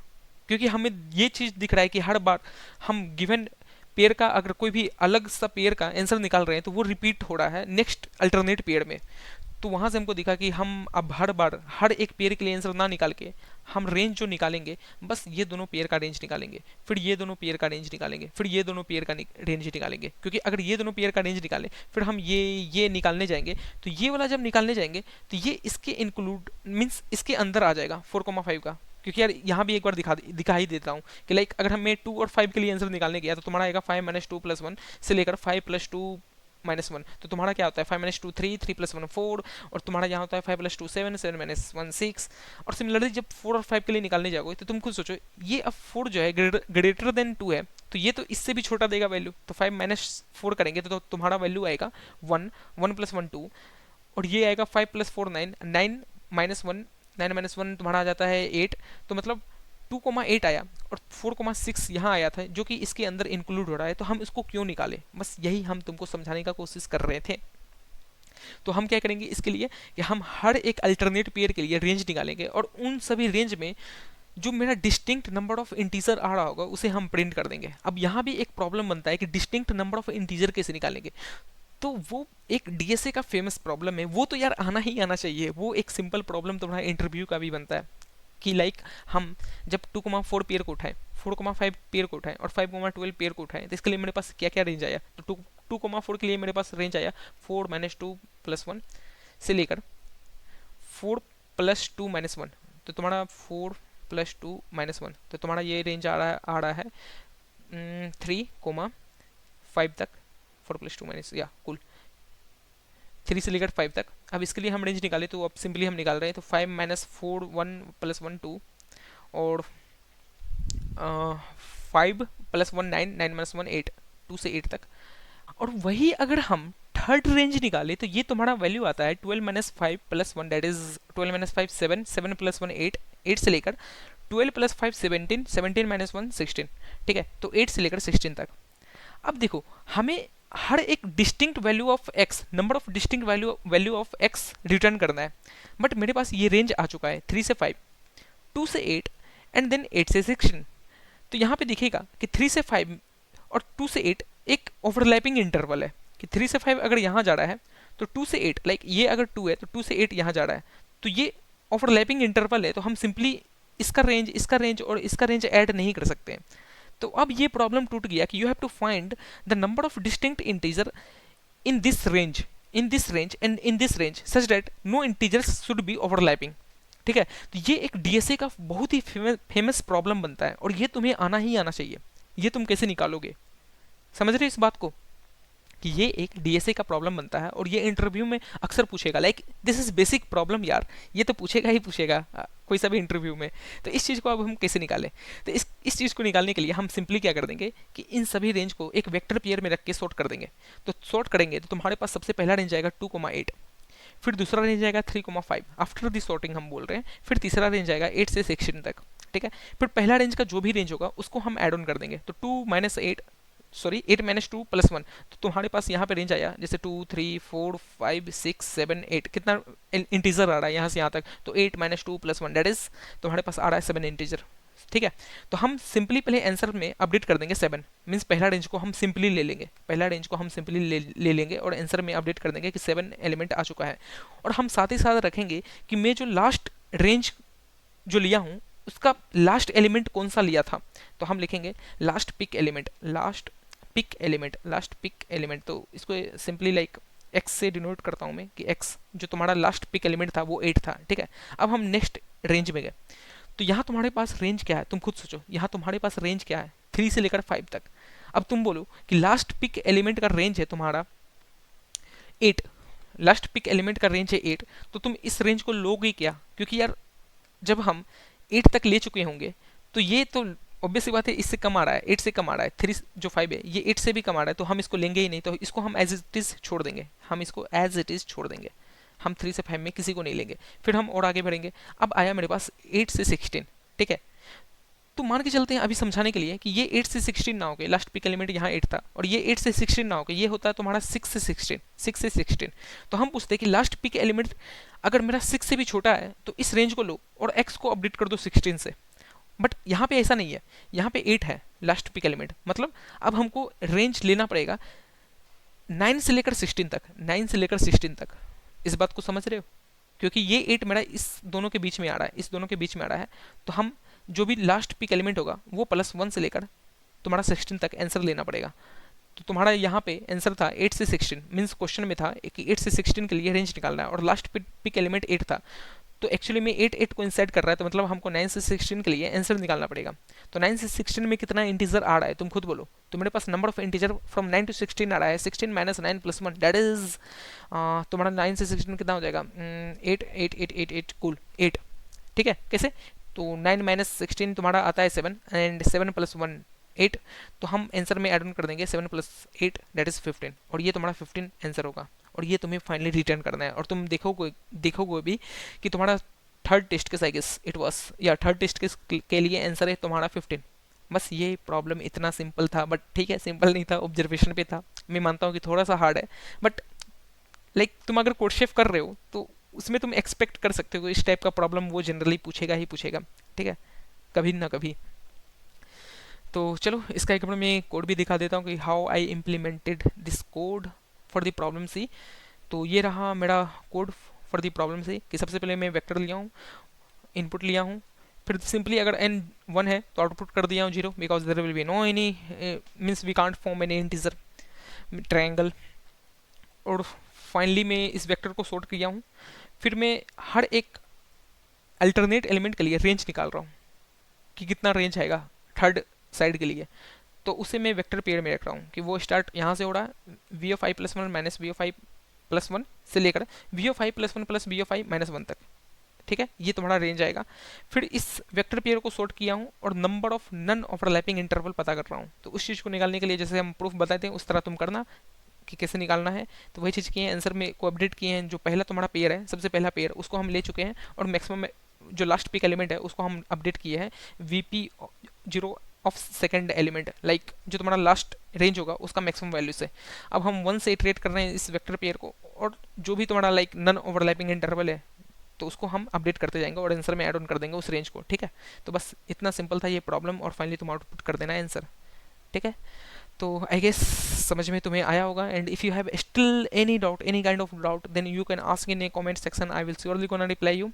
क्योंकि हमें ये चीज़ दिख रहा है कि हर बार हम गिवन पेयर का अगर कोई भी अलग सा पेयर का आंसर निकाल रहे हैं तो वो रिपीट हो रहा है नेक्स्ट अल्टरनेट पेयर में। तो वहाँ से हमको दिखा कि हम अब हर बार हर एक पेयर के लिए आंसर ना निकाल के हम रेंज जो निकालेंगे बस ये दोनों पेयर का रेंज निकालेंगे, फिर ये दोनों पेयर का रेंज निकालेंगे, फिर ये दोनों पेयर का रेंज निकालेंगे, क्योंकि अगर ये दोनों पेयर का रेंज निकालें फिर हम ये निकालने जाएंगे तो ये वाला जब निकालने जाएंगे तो ये इसके इंक्लूड मीन्स इसके अंदर आ जाएगा 4,5 का। क्योंकि यार यहाँ भी एक बार दिखा ही देता हूँ कि लाइक अगर हमें 2 और 5 के लिए आंसर निकालने गया तो तुम्हारा आएगा 5 माइनस 2 प्लस 1 से लेकर 5 प्लस 2 माइनस 1, तो तुम्हारा क्या होता है 5 माइनस 2 3, 3 प्लस 1 4, और तुम्हारा यहाँ होता है 5 प्लस 2 7, 7 माइनस 1 6। और सिमिलरली जब 4 और 5 के लिए निकालने जाओगे तो तुम खुद सोचो ये अब 4 जो है ग्रेटर देन 2 है तो ये तो इससे भी छोटा देगा वैल्यू, तो 5 माइनस 4 करेंगे तो तुम्हारा वैल्यू आएगा 1, 1 प्लस 1 2, और ये आएगा 5 प्लस 4 9, 9 माइनस 1, 9 माइनस 1 तुम्हारा आ जाता है 8, तो मतलब 2,8 आया और 4,6 यहाँ आया था जो कि इसके अंदर इंक्लूड हो रहा है, तो हम इसको क्यों निकालें, बस यही हम तुमको समझाने का कोशिश कर रहे थे। तो हम क्या करेंगे इसके लिए कि हम हर एक अल्टरनेट पेयर के लिए रेंज निकालेंगे और उन सभी रेंज में जो मेरा डिस्टिंक्ट नंबर ऑफ इंटीजर आ रहा होगा उसे हम प्रिंट कर देंगे। अब यहाँ भी एक प्रॉब्लम बनता है कि डिस्टिंक्ट नंबर ऑफ इंटीजर कैसे निकालेंगे, तो वो एक डीएसए का फेमस प्रॉब्लम है, वो तो यार आना ही आना चाहिए। वो एक सिंपल प्रॉब्लम तुम्हारा इंटरव्यू का भी बनता है कि लाइक हम जब 2,4 पेयर को उठाएं, 4,5 पेयर को उठाएं और 5,12 पेयर को उठाएं तो इसके लिए मेरे पास क्या क्या रेंज आया, तो 2,4 के लिए मेरे पास रेंज आया 4 माइनस 2 प्लस 1 से लेकर 4 प्लस 2 माइनस 1, तो तुम्हारा 4 प्लस 2 माइनस 1, तो तुम्हारा ये रेंज आ रहा है 3,5 तक, 4 प्लस 2 माइनस या कुल 3 से लेकर 5 तक। अब इसके लिए हम रेंज निकाले तो अब सिंपली हम निकाल रहे हैं तो 5 माइनस 4 1 प्लस 1 2 और 5 प्लस 1 9, 9 माइनस 1 8, 2 से 8 तक। और वही अगर हम थर्ड रेंज निकाले तो ये तुम्हारा वैल्यू आता है 12 minus 5 plus 1 that is 12 minus 5 7, 7 plus 1 8, 8 से लेकर 12 प्लस 5 17, 17 माइनस 1 16, ठीक है, तो 8 से लेकर 16 तक। अब देखो हमें हर एक distinct value of x, number of distinct value of x return करना है, बट मेरे पास ये रेंज आ चुका है 3 से 5, 2 से 8 एंड देन 8 से 16। तो यहाँ पे दिखेगा कि 3 से 5 और 2 से 8 एक ओवरलैपिंग इंटरवल है कि 3 से 5 अगर यहाँ जा रहा है तो 2 से 8 लाइक ये अगर 2 है तो 2 से 8 यहाँ जा रहा है, तो ये ओवरलैपिंग इंटरवल है, तो हम सिंपली इसका रेंज और इसका रेंज ऐड नहीं कर सकते हैं। तो अब ये प्रॉब्लम टूट गया कि you have to find the number of distinct integer in this range and in this range such that no integers should be overlapping, ठीक है। तो ये एक डीएसए का बहुत ही फेमस प्रॉब्लम बनता है और ये तुम्हें आना ही आना चाहिए। ये तुम कैसे निकालोगे, समझ रहे हो इस बात को कि ये एक डीएसए का प्रॉब्लम बनता है और ये इंटरव्यू में अक्सर पूछेगा, like this is basic problem यार, ये तो पूछेगा ही पूछेगा कोई सा भी इंटरव्यू में। तो इस चीज़ को अब हम कैसे निकालें, तो इस चीज़ को निकालने के लिए हम सिंपली क्या कर देंगे कि इन सभी रेंज को एक वेक्टर पेयर में रख के सॉर्ट कर देंगे। तो सॉर्ट करेंगे तो तुम्हारे पास सबसे पहला रेंज आएगा 2,8, फिर दूसरा रेंज आएगा 3,5 आफ्टर दी सॉर्टिंग हम बोल रहे हैं, फिर तीसरा रेंज आएगा 8 से 16 तक, ठीक है। फिर पहला रेंज का जो भी रेंज होगा उसको हम ऐड ऑन कर देंगे, तो 2 माइनस 8 सॉरी 8 माइनस 2 प्लस 1, तो तुम्हारे पास यहाँ पे रेंज आया जैसे 2 3 4 5 6 7 8, कितना इंटीजर आ रहा है यहाँ से यहाँ तक, तो 8 माइनस 2 प्लस 1 दैट इज तुम्हारे पास आ रहा है 7 इंटीजर। ठीक है, तो हम सिंपली पहले आंसर में अपडेट कर देंगे 7, मीन्स पहला रेंज को हम सिंपली ले लेंगे, पहला रेंज को हम सिंपली ले लेंगे और आंसर में अपडेट कर देंगे कि 7 एलिमेंट आ चुका है। और हम साथ ही साथ रखेंगे कि मैं जो लास्ट रेंज जो लिया हूँ उसका लास्ट एलिमेंट कौन सा लिया था, तो हम लिखेंगे last pick element, last pick element, last pick element, तो इसको सिंपली लाइक एक्स से डिनोट करता हूँ मैं कि एक्स जो तुम्हारा लास्ट पिक एलिमेंट था वो 8 था। ठीक है, अब हम नेक्स्ट रेंज में गए, तो यहाँ तुम्हारे पास रेंज क्या है, तुम खुद सोचो, यहाँ तुम्हारे पास रेंज क्या है 3 से लेकर 5 तक। अब तुम बोलो कि लास्ट पिक एलिमेंट का रेंज है तुम्हारा 8, लास्ट पिक एलिमेंट का रेंज है 8, तो तुम इस रेंज को लोगे क्या, क्योंकि यार जब हम 8 तक ले चुके होंगे तो ये तो ऑब्वियस सी बात है इससे कम आ रहा है, 8 से कम आ रहा है, 3 जो 5 है ये 8 से भी कम आ रहा है, तो हम इसको लेंगे ही नहीं, तो इसको हम एज इट इज छोड़ देंगे, हम इसको एज इट इज छोड़ देंगे, हम 3 से 5 में किसी को नहीं लेंगे। फिर हम और आगे बढ़ेंगे, अब आया मेरे पास 8 से 16। ठीक है, तो मान के चलते हैं अभी समझाने के लिए कि ये 8 से 16 ना हो के, लास्ट पिक एलिमेंट यहाँ 8 था, और ये 8 से 16 ना हो के, ये होता है तुम्हारा 6 से 16, 6 से 16। तो हम पूछते हैं कि लास्ट पिक एलिमेंट अगर मेरा 6 से भी छोटा है तो इस रेंज को लो और x को अपडेट कर दो 16 से, बट यहाँ पे ऐसा नहीं है, यहाँ पे 8 है लास्ट पिक एलिमेंट, मतलब अब हमको रेंज लेना पड़ेगा 9 से लेकर 16 तक, 9 से लेकर 16 तक। इस बात को समझ रहे हो, क्योंकि ये 8 मेरा इस दोनों के बीच में आ रहा है, इस दोनों के बीच में आ रहा है, तो हम जो भी लास्ट पिक एलिमेंट होगा वो +1 से लेकर तुम्हारा 16 तक आंसर लेना पड़ेगा। तो तुम्हारा यहाँ पे आंसर था 8 से 16, मीन्स क्वेश्चन में था कि 8 से 16 के लिए रेंज निकालना है, और लास्ट पिक एलिमेंट 8 था, तो एक्चुअली में 8 को इंसर्ट कर रहा है, तो मतलब हमको 9 से 16 के लिए आंसर निकालना पड़ेगा। तो 9 से 16 में कितना इंटीजर आ रहा है तुम खुद बोलो, तो मेरे पास number of integer from 9 to 16 आ रहा है, 16 माइनस 9 प्लस 1 दैट इज तुम्हारा 9 से 16 कितना हो जाएगा 8 8 8 8 8 कूल 8। ठीक है, कैसे, तो 9 माइनस 16 तुम्हारा आता है 7 एंड 7 प्लस 1 8, तो हम आंसर में ऐड ऑन कर देंगे 7 प्लस 8 दैट इज 15, और ये तुम्हारा 15 आंसर होगा, और ये तुम्हें फाइनली रिटर्न करना है। और तुम देखोगे भी कि तुम्हारा third test case I guess it was, या थर्ड टेस्ट केस के लिए आंसर है तुम्हारा 15। बस ये प्रॉब्लम इतना सिंपल था, बट ठीक है सिंपल नहीं था, ऑब्जर्वेशन पे था, मैं मानता हूँ कि थोड़ा सा हार्ड है, बट लाइक तुम अगर कोड शेफ कर रहे हो तो उसमें तुम एक्सपेक्ट कर सकते हो इस टाइप का प्रॉब्लम वो जनरली पूछेगा ही पूछेगा। ठीक है, कभी ना कभी। तो चलो इसका एक बार मैं कोड भी दिखा देता हूँ कि how I implemented this code for the problem C. तो ये रहा मेरा code for the problem C, कि सबसे पहले मैं वेक्टर लिया हूँ, इनपुट लिया हूँ, फिर सिंपली अगर n 1 है तो आउटपुट कर दिया हूँ 0, because there will be no any means we can't form any integer triangle. और फाइनली मैं इस वेक्टर को सॉर्ट किया हूँ, फिर मैं हर एक अल्टरनेट एलिमेंट के लिए रेंज निकाल रहा हूँ कि कितना रेंज आएगा थर्ड साइड के लिए, तो उसे मैं वेक्टर पेयर में रख रहा हूँ कि वो स्टार्ट यहाँ से हो रहा है v of i plus 1 minus v of i plus 1 से लेकर v of i plus 1 plus v of I minus 1 तक। ठीक है, ये तुम्हारा रेंज आएगा। फिर इस वेक्टर पेयर को सॉर्ट किया हूँ और number of non overlapping interval पता कर रहा हूँ, तो उस चीज़ को निकालने के लिए जैसे हम प्रूफ बताते हैं उस तरह तुम करना कि कैसे निकालना है। तो वही चीज़ किए हैं, आंसर में को अपडेट किए हैं, जो पहला तुम्हारा पेयर है सबसे पहला पेयर उसको हम ले चुके हैं, और मैक्सिमम जो लास्ट पिक एलिमेंट है उसको हम अपडेट किए हैं VP 0 of second element, like जो तुम्हारा लास्ट रेंज होगा उसका मैक्सिमम वैल्यू से। अब हम 1 से इटरेट कर रहे हैं इस वेक्टर पेयर को, और जो भी तुम्हारा लाइक नन ओवरलैपिंग इंटरवल है तो उसको हम अपडेट करते जाएंगे और आंसर में ऐड ऑन कर देंगे उस रेंज को। ठीक है, तो बस इतना सिंपल था ये प्रॉब्लम, और फाइनली तुम आउटपुट कर देना है आंसर। ठीक है, तो आई गेस समझ में तुम्हें आया होगा, and if you have still any doubt, any kind of doubt, then you can ask in a comment section, I will surely gonna reply you.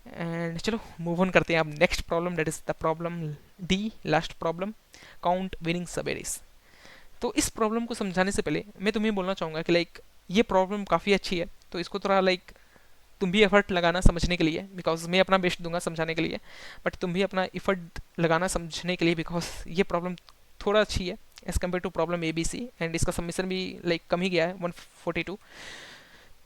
And चलो मूव ऑन करते हैं अब next problem, that is the problem D, last problem, count winning subarrays. तो इस problem को समझाने से पहले मैं तुम्हें बोलना चाहूँगा कि लाइक ये प्रॉब्लम काफ़ी अच्छी है, तो इसको थोड़ा लाइक तुम भी एफर्ट लगाना समझने के लिए, बिकॉज मैं अपना बेस्ट दूंगा समझाने के लिए, बट तुम भी अपना एफर्ट लगाना समझने के लिए, बिकॉज ये प्रॉब्लम थोड़ा अच्छी है as compare to problem A B C, and इसका सबमिशन भी लाइक कम ही गया है 142।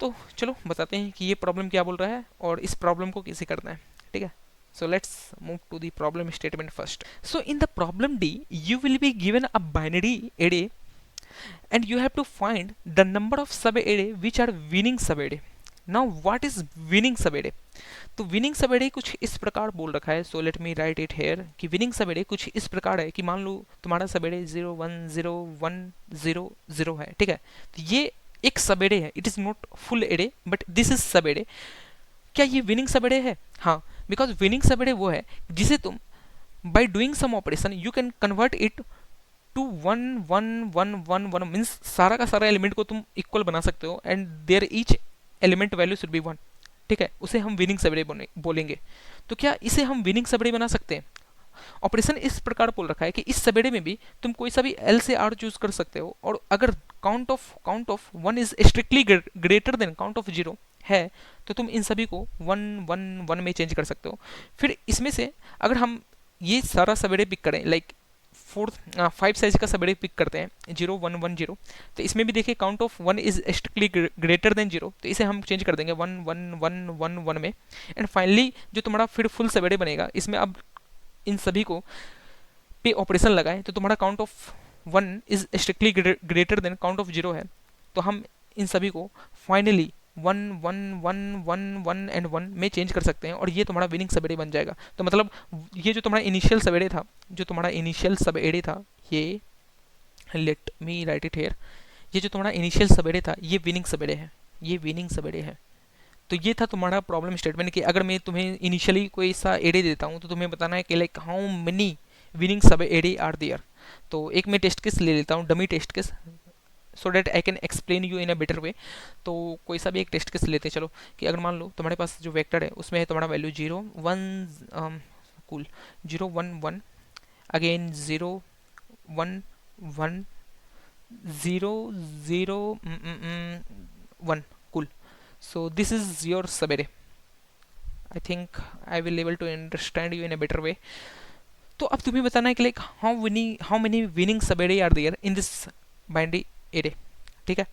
तो चलो बताते हैं कि ये प्रॉब्लम क्या बोल रहा है और इस प्रॉब्लम को कैसे करना है। ठीक है, so let's move to the problem statement first. So in the problem D, you will be given a binary array and you have to find the number of sub array which are winning sub array. Now what is winning subarray? तो winning सबेरे कुछ इस प्रकार बोल रखा है, सो let me right it hair कि winning सबेरे कुछ इस प्रकार है कि मान लो तुम्हारा सबेरे 0 1 0 1 0 0 है, ठीक है। तो ये एक सबेरे है, it is not full array but this is subarray. क्या ये विनिंग सबेरे है? हाँ, बिकॉज विनिंग सबेरे वो है जिसे तुम by doing some operation you can convert it to 1 1 1 1 1 means सारा का सारा एलिमेंट को तुम इक्वल बना सकते हो and there each element value should be 1, ठीक है। उसे हम विनिंग सबेरे बोलेंगे। तो क्या इसे हम विनिंग सबेरे बना सकते हैं? ऑपरेशन इस प्रकार बोल रखा है कि इस सबेरे में भी तुम कोई सा भी एल से आर चूज कर सकते हो, और अगर count of 1 is strictly greater then count of 0 है तो तुम इन सभी को 1 1 1 में चेंज कर सकते हो। फिर इसमें से अगर हम ये सारा सबेरे पिक करें, लाइक 5 साइज का सबेरे पिक करते हैं 0 1 1 0, तो इसमें भी देखिए count of 1 is strictly greater then 0, तो इसे हम चेंज कर देंगे 1 1 1 1 1 में। एंड फाइनली जो तुम्हारा फिर फुल सबेरे बनेगा, इसमें अब इन सभी को पे ऑपरेशन लगाएं तो तुम्हारा count of 1 is strictly greater then count of 0 है, तो हम इन सभी को फाइनली 1 1 1 1 1 एंड 1 में चेंज कर सकते हैं, और ये तुम्हारा विनिंग सबेरे बन जाएगा। तो मतलब ये जो तुम्हारा इनिशियल सबेरे था, जो तुम्हारा इनिशियल सबेरे था, ये let me right it hair, ये जो तुम्हारा इनिशियल सबेरे था ये विनिंग सबेरे है, ये विनिंग सबेरे है। तो ये था तुम्हारा प्रॉब्लम स्टेटमेंट कि अगर मैं तुम्हें इनिशियली कोई सा एरे देता हूँ तो तुम्हें बताना है कि like how many winning subarray are there. तो एक मैं टेस्ट केस ले लेता हूँ, dummy test case, so that I can explain you in a better way. तो कोई सा भी एक टेस्ट केस लेते हैं चलो, कि अगर मान लो तुम्हारे पास जो वेक्टर है उसमें है तुम्हारा value 0 1 cool 0 1 1, again 0 1 1 0 0 1 cool. So this is your sabere. I think I will able to understand you in a better way. तो अब तुम्हें बताना है कि like how many winning subarray are there in this binary array, ठीक है।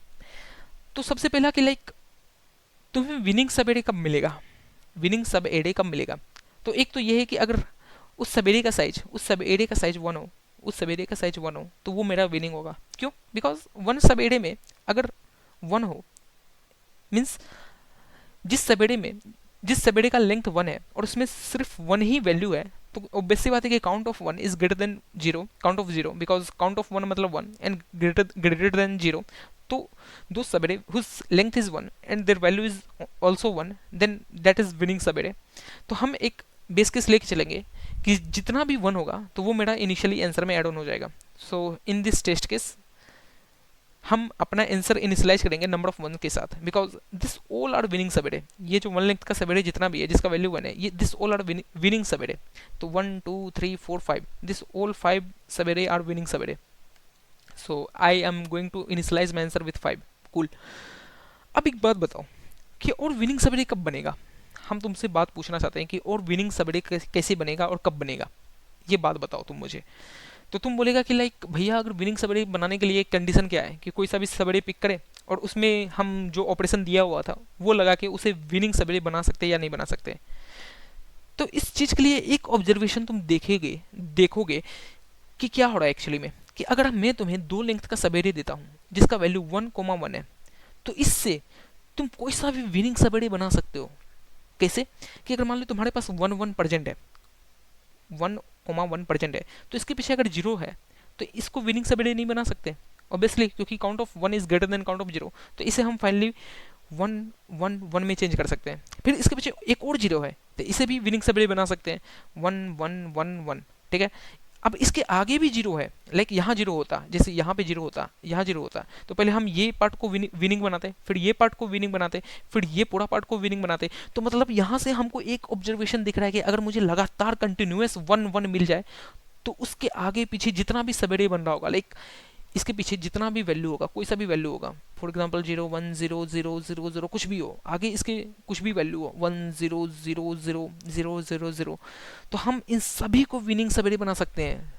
तो सबसे पहला कि लाइक तुम्हें विनिंग सबेरे कब मिलेगा, विनिंग सब एरे कब मिलेगा? तो एक तो ये है कि अगर उस सबेरे का साइज, उस सब एरे का साइज 1 हो, उस सबेरे का साइज 1 हो तो वो मेरा विनिंग होगा। क्यों? बिकॉज 1 सब एरे में अगर 1 हो मीन्स जिस सबेरे का लेंथ 1 है और उसमें सिर्फ 1 ही वैल्यू है, तो ऑब्वियस सी बात है कि count of 1 is greater then 0, count of 0, because count of 1 मतलब 1 एंड ग्रेटर देन 0। तो दो subarray whose length is 1 and their value is also 1, then that is winning subarray. तो हम एक बेस केस लेके चलेंगे कि जितना भी 1 होगा तो वो मेरा इनिशियली आंसर में ऐड ऑन हो जाएगा। So in this test case हम अपना आंसर इनिशियलाइज करेंगे नंबर ऑफ 1 के साथ, because this all are winning subarray. ये जो 1 लेंथ का सबेरे जितना भी है जिसका वैल्यू 1 है, ये this all are winning subarray. तो 1 2 3 4 5, दिस ऑल 5 सबेरे are winning subarray. So I am going to initialize my answer with 5 cool. अब एक बात बताओ कि और विनिंग सबेरे कब बनेगा? हम तुमसे बात पूछना चाहते हैं कि और विनिंग सबेरे कैसे बनेगा और कब बनेगा, ये बात बताओ तुम मुझे। तो तुम बोलेगा कि लाइक भैया अगर विनिंग सबेरे बनाने के लिए एक कंडीशन क्या है कि कोई सा भी सबेरे पिक करे और उसमें हम जो ऑपरेशन दिया हुआ था वो लगा के उसे विनिंग सबेरे बना सकते या नहीं बना सकते। तो इस चीज़ के लिए एक ऑब्जर्वेशन तुम देखोगे कि क्या हो रहा है एक्चुअली में, कि अगर मैं तुम्हें 2 लेंथ का सबेरे देता हूँ जिसका वैल्यू 1,1 है, तो इससे तुम कोई सा भी विनिंग सबेरे बना सकते हो। कैसे? कि अगर मान लो तुम्हारे पास 1 प्रेजेंट है, 1,1% है, तो इसके पीछे अगर 0 है तो इसको विनिंग सबेरे नहीं बना सकते ऑब्वियसली, क्योंकि count of 1 is greater then count of 0। तो इसे हम फाइनली 1 1 1 में चेंज कर सकते हैं। फिर इसके पीछे एक और 0 है तो इसे भी विनिंग सबेरे बना सकते हैं 1 1 1 1, ठीक है। अब इसके आगे भी 0 है, लाइक यहाँ 0 होता, जैसे यहाँ पे 0 होता, यहाँ 0 होता, तो पहले हम ये पार्ट को विनिंग बनाते, फिर ये पार्ट को विनिंग बनाते, फिर ये पूरा पार्ट को विनिंग बनाते। तो मतलब यहाँ से हमको एक ऑब्जर्वेशन दिख रहा है कि अगर मुझे लगातार कंटिन्यूअस 1 1 मिल जाए तो उसके आगे पीछे जितना भी सबेरे बन रहा होगा, लाइक इसके पीछे जितना भी वैल्यू होगा, कोई सा भी वैल्यू होगा, फॉर एग्जाम्पल 0 1 0 0 0 0 कुछ भी हो, आगे इसके कुछ भी वैल्यू हो 1 0 0 0 0 0 0, तो हम इन सभी को विनिंग सबेरे बना सकते हैं,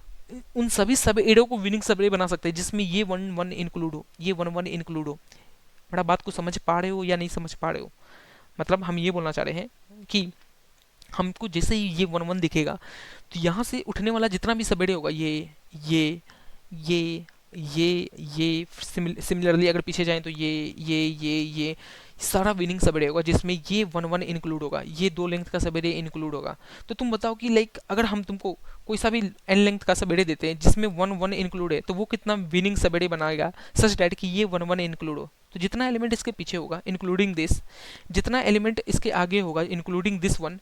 उन सभी सब एडो को विनिंग सबेरे बना सकते हैं जिसमें ये 1 1 इंक्लूड हो, ये 1 1 इंक्लूड हो। बड़ा बात को समझ पा रहे हो या नहीं समझ पा रहे हो? मतलब हम ये बोलना चाह रहे हैं कि हमको जैसे ही ये 1 1 दिखेगा तो यहाँ से उठने वाला जितना भी सबेरे होगा, ये ये सिमिलरली अगर पीछे जाएं तो ये सारा विनिंग सबेरे होगा जिसमें ये 1 1 इंक्लूड होगा, ये 2 लेंथ का सबेरे इंक्लूड होगा। तो तुम बताओ कि लाइक अगर हम तुमको कोई सा भी n लेंथ का सबेरे देते हैं जिसमें 1 1 इंक्लूड है, तो वो कितना विनिंग सबेरे बनाएगा सच डैट कि ये 1 1 इंक्लूड हो। तो जितना एलिमेंट इसके पीछे होगा इंक्लूडिंग दिस, जितना एलिमेंट इसके आगे होगा इंक्लूडिंग दिस वन,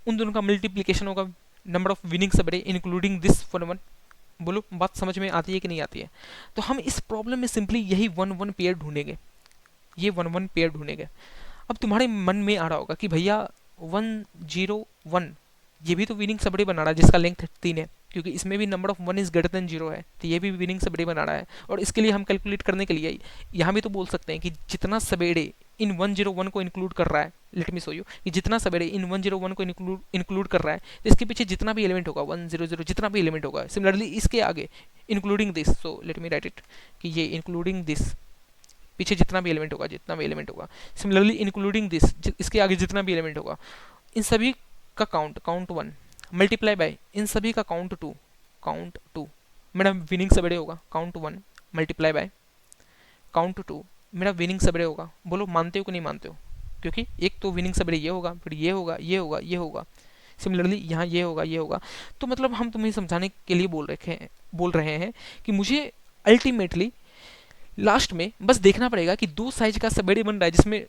उन दोनों का मल्टीप्लीकेशन होगा नंबर ऑफ विनिंग सबेरे इंक्लूडिंग दिस 1 1। बोलो बात समझ में आती है कि नहीं आती है? तो हम इस प्रॉब्लम में सिंपली यही 1 1 पेयर ढूंढेंगे, ये 1 1 पेयर ढूंढेंगे। अब तुम्हारे मन में आ रहा होगा कि भैया 1 0 1 ये भी तो विनिंग सबड़े बना रहा है जिसका लेंथ 3 है, क्योंकि इसमें भी number of 1 is greater then 0 है, तो ये भी विनिंग सबड़े बना रहा है। और इसके लिए हम कैलकुलेट करने के लिए यहाँ भी तो बोल सकते हैं कि जितना सबेड़े इन 1 0 1 को इंक्लूड कर रहा है, लेट मी शो यू कि जितना सबेड़े इन 1 0 1 को इंक्लूड कर रहा है, तो इसके पीछे जितना भी एलिमेंट होगा 1 0 0 जितना भी एलिमेंट होगा, सिमिलरली इसके आगे including this, so let me right it कि ये इंक्लूडिंग दिस, पीछे जितना भी एलिमेंट होगा, जितना भी एलिमेंट होगा, सिमिलरली इंक्लूडिंग दिस, इसके आगे जितना भी एलिमेंट होगा, इन सभी का काउंट 1 मल्टीप्लाई बाय इन सभी का काउंट 2 मेरा विनिंग सबेरे होगा, काउंट 1 मल्टीप्लाई बाय काउंट 2 मेरा विनिंग सबेरे होगा। बोलो मानते हो कि नहीं मानते हो? क्योंकि एक तो विनिंग सबेरे ये होगा, फिर ये होगा, ये होगा, ये होगा, सिमिलरली यहाँ ये होगा, ये होगा। तो मतलब हम तुम्हें समझाने के लिए बोल रहे हैं कि मुझे अल्टीमेटली लास्ट में बस देखना पड़ेगा कि 2 साइज का सबेड़े बन रहा है जिसमें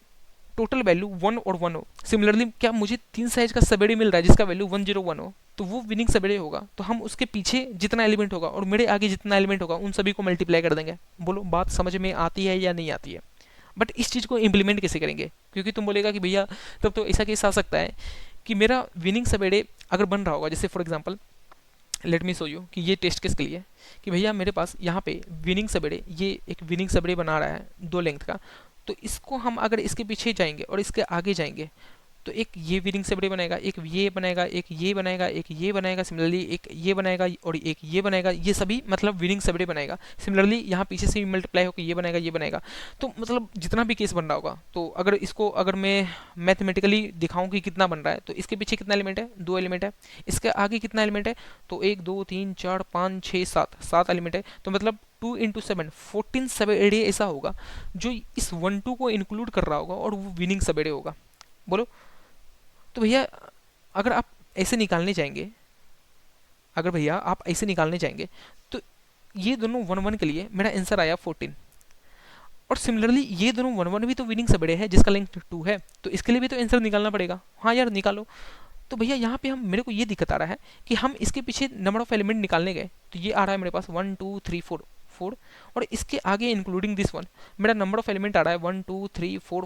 टोटल वैल्यू 1 और 1 हो। सिमिलरली क्या मुझे 3 साइज का सबेड़े मिल रहा है जिसका वैल्यू 1 0 1 हो, तो वो विनिंग सबेड़े होगा। तो हम उसके पीछे जितना एलिमेंट होगा और मेरे आगे जितना एलिमेंट होगा उन सभी को मल्टीप्लाई कर देंगे। बोलो बात समझ में आती है या नहीं आती है? बट इस चीज़ को इम्प्लीमेंट कैसे करेंगे? क्योंकि तुम बोलेगा कि भैया तब तो ऐसा केस आ सकता है कि मेरा विनिंग सबेड़े अगर बन रहा होगा, जैसे for example let me show you कि ये टेस्ट केस के लिए कि भैया मेरे पास यहाँ पे विनिंग सबेड़े, ये एक विनिंग सबेड़े बना रहा है 2 लेंथ का, तो इसको हम अगर इसके पीछे जाएंगे और इसके आगे जाएंगे तो एक ये विनिंग सबेड़े बनाएगा, एक ये बनाएगा, एक ये बनाएगा, एक ये बनाएगा, सिमिलरली एक ये बनाएगा और एक ये बनाएगा, ये सभी मतलब विनिंग सबेड़े बनाएगा। सिमिलरली यहाँ पीछे से भी मल्टीप्लाई होकर ये बनाएगा, ये बनाएगा। तो मतलब जितना भी केस बन रहा होगा, तो अगर इसको अगर मैं मैथमेटिकली दिखाऊं कि कितना बन रहा है, तो इसके पीछे कितना एलिमेंट है? 2 एलिमेंट है। इसके आगे कितना एलिमेंट है? तो 1 2 3 4 5 6 7 एलिमेंट है। तो मतलब 2 × 7 14 सबेड़े ऐसा होगा जो इस 1 2 को इंक्लूड कर रहा होगा और वो विनिंग सबेड़े होगा। बोलो तो भैया अगर आप ऐसे निकालने जाएंगे, अगर भैया आप ऐसे निकालने जाएंगे तो ये दोनों 1 1 के लिए मेरा आंसर आया 14। और सिमिलरली ये दोनों 1 1 भी तो विनिंग सबेड़े है जिसका लेंथ 2 है, तो इसके लिए भी तो आंसर निकालना पड़ेगा। हाँ यार निकालो। तो भैया यहाँ पे हम मेरे को ये दिक्कत आ रहा है कि हम इसके पीछे नंबर ऑफ एलिमेंट निकालने गए, तो ये आ रहा है मेरे पास 1 2 3 4 और इसके आगे इंक्लूडिंग दिस वन मेरा नंबर ऑफ एलिमेंट आ रहा है 1 2 3 4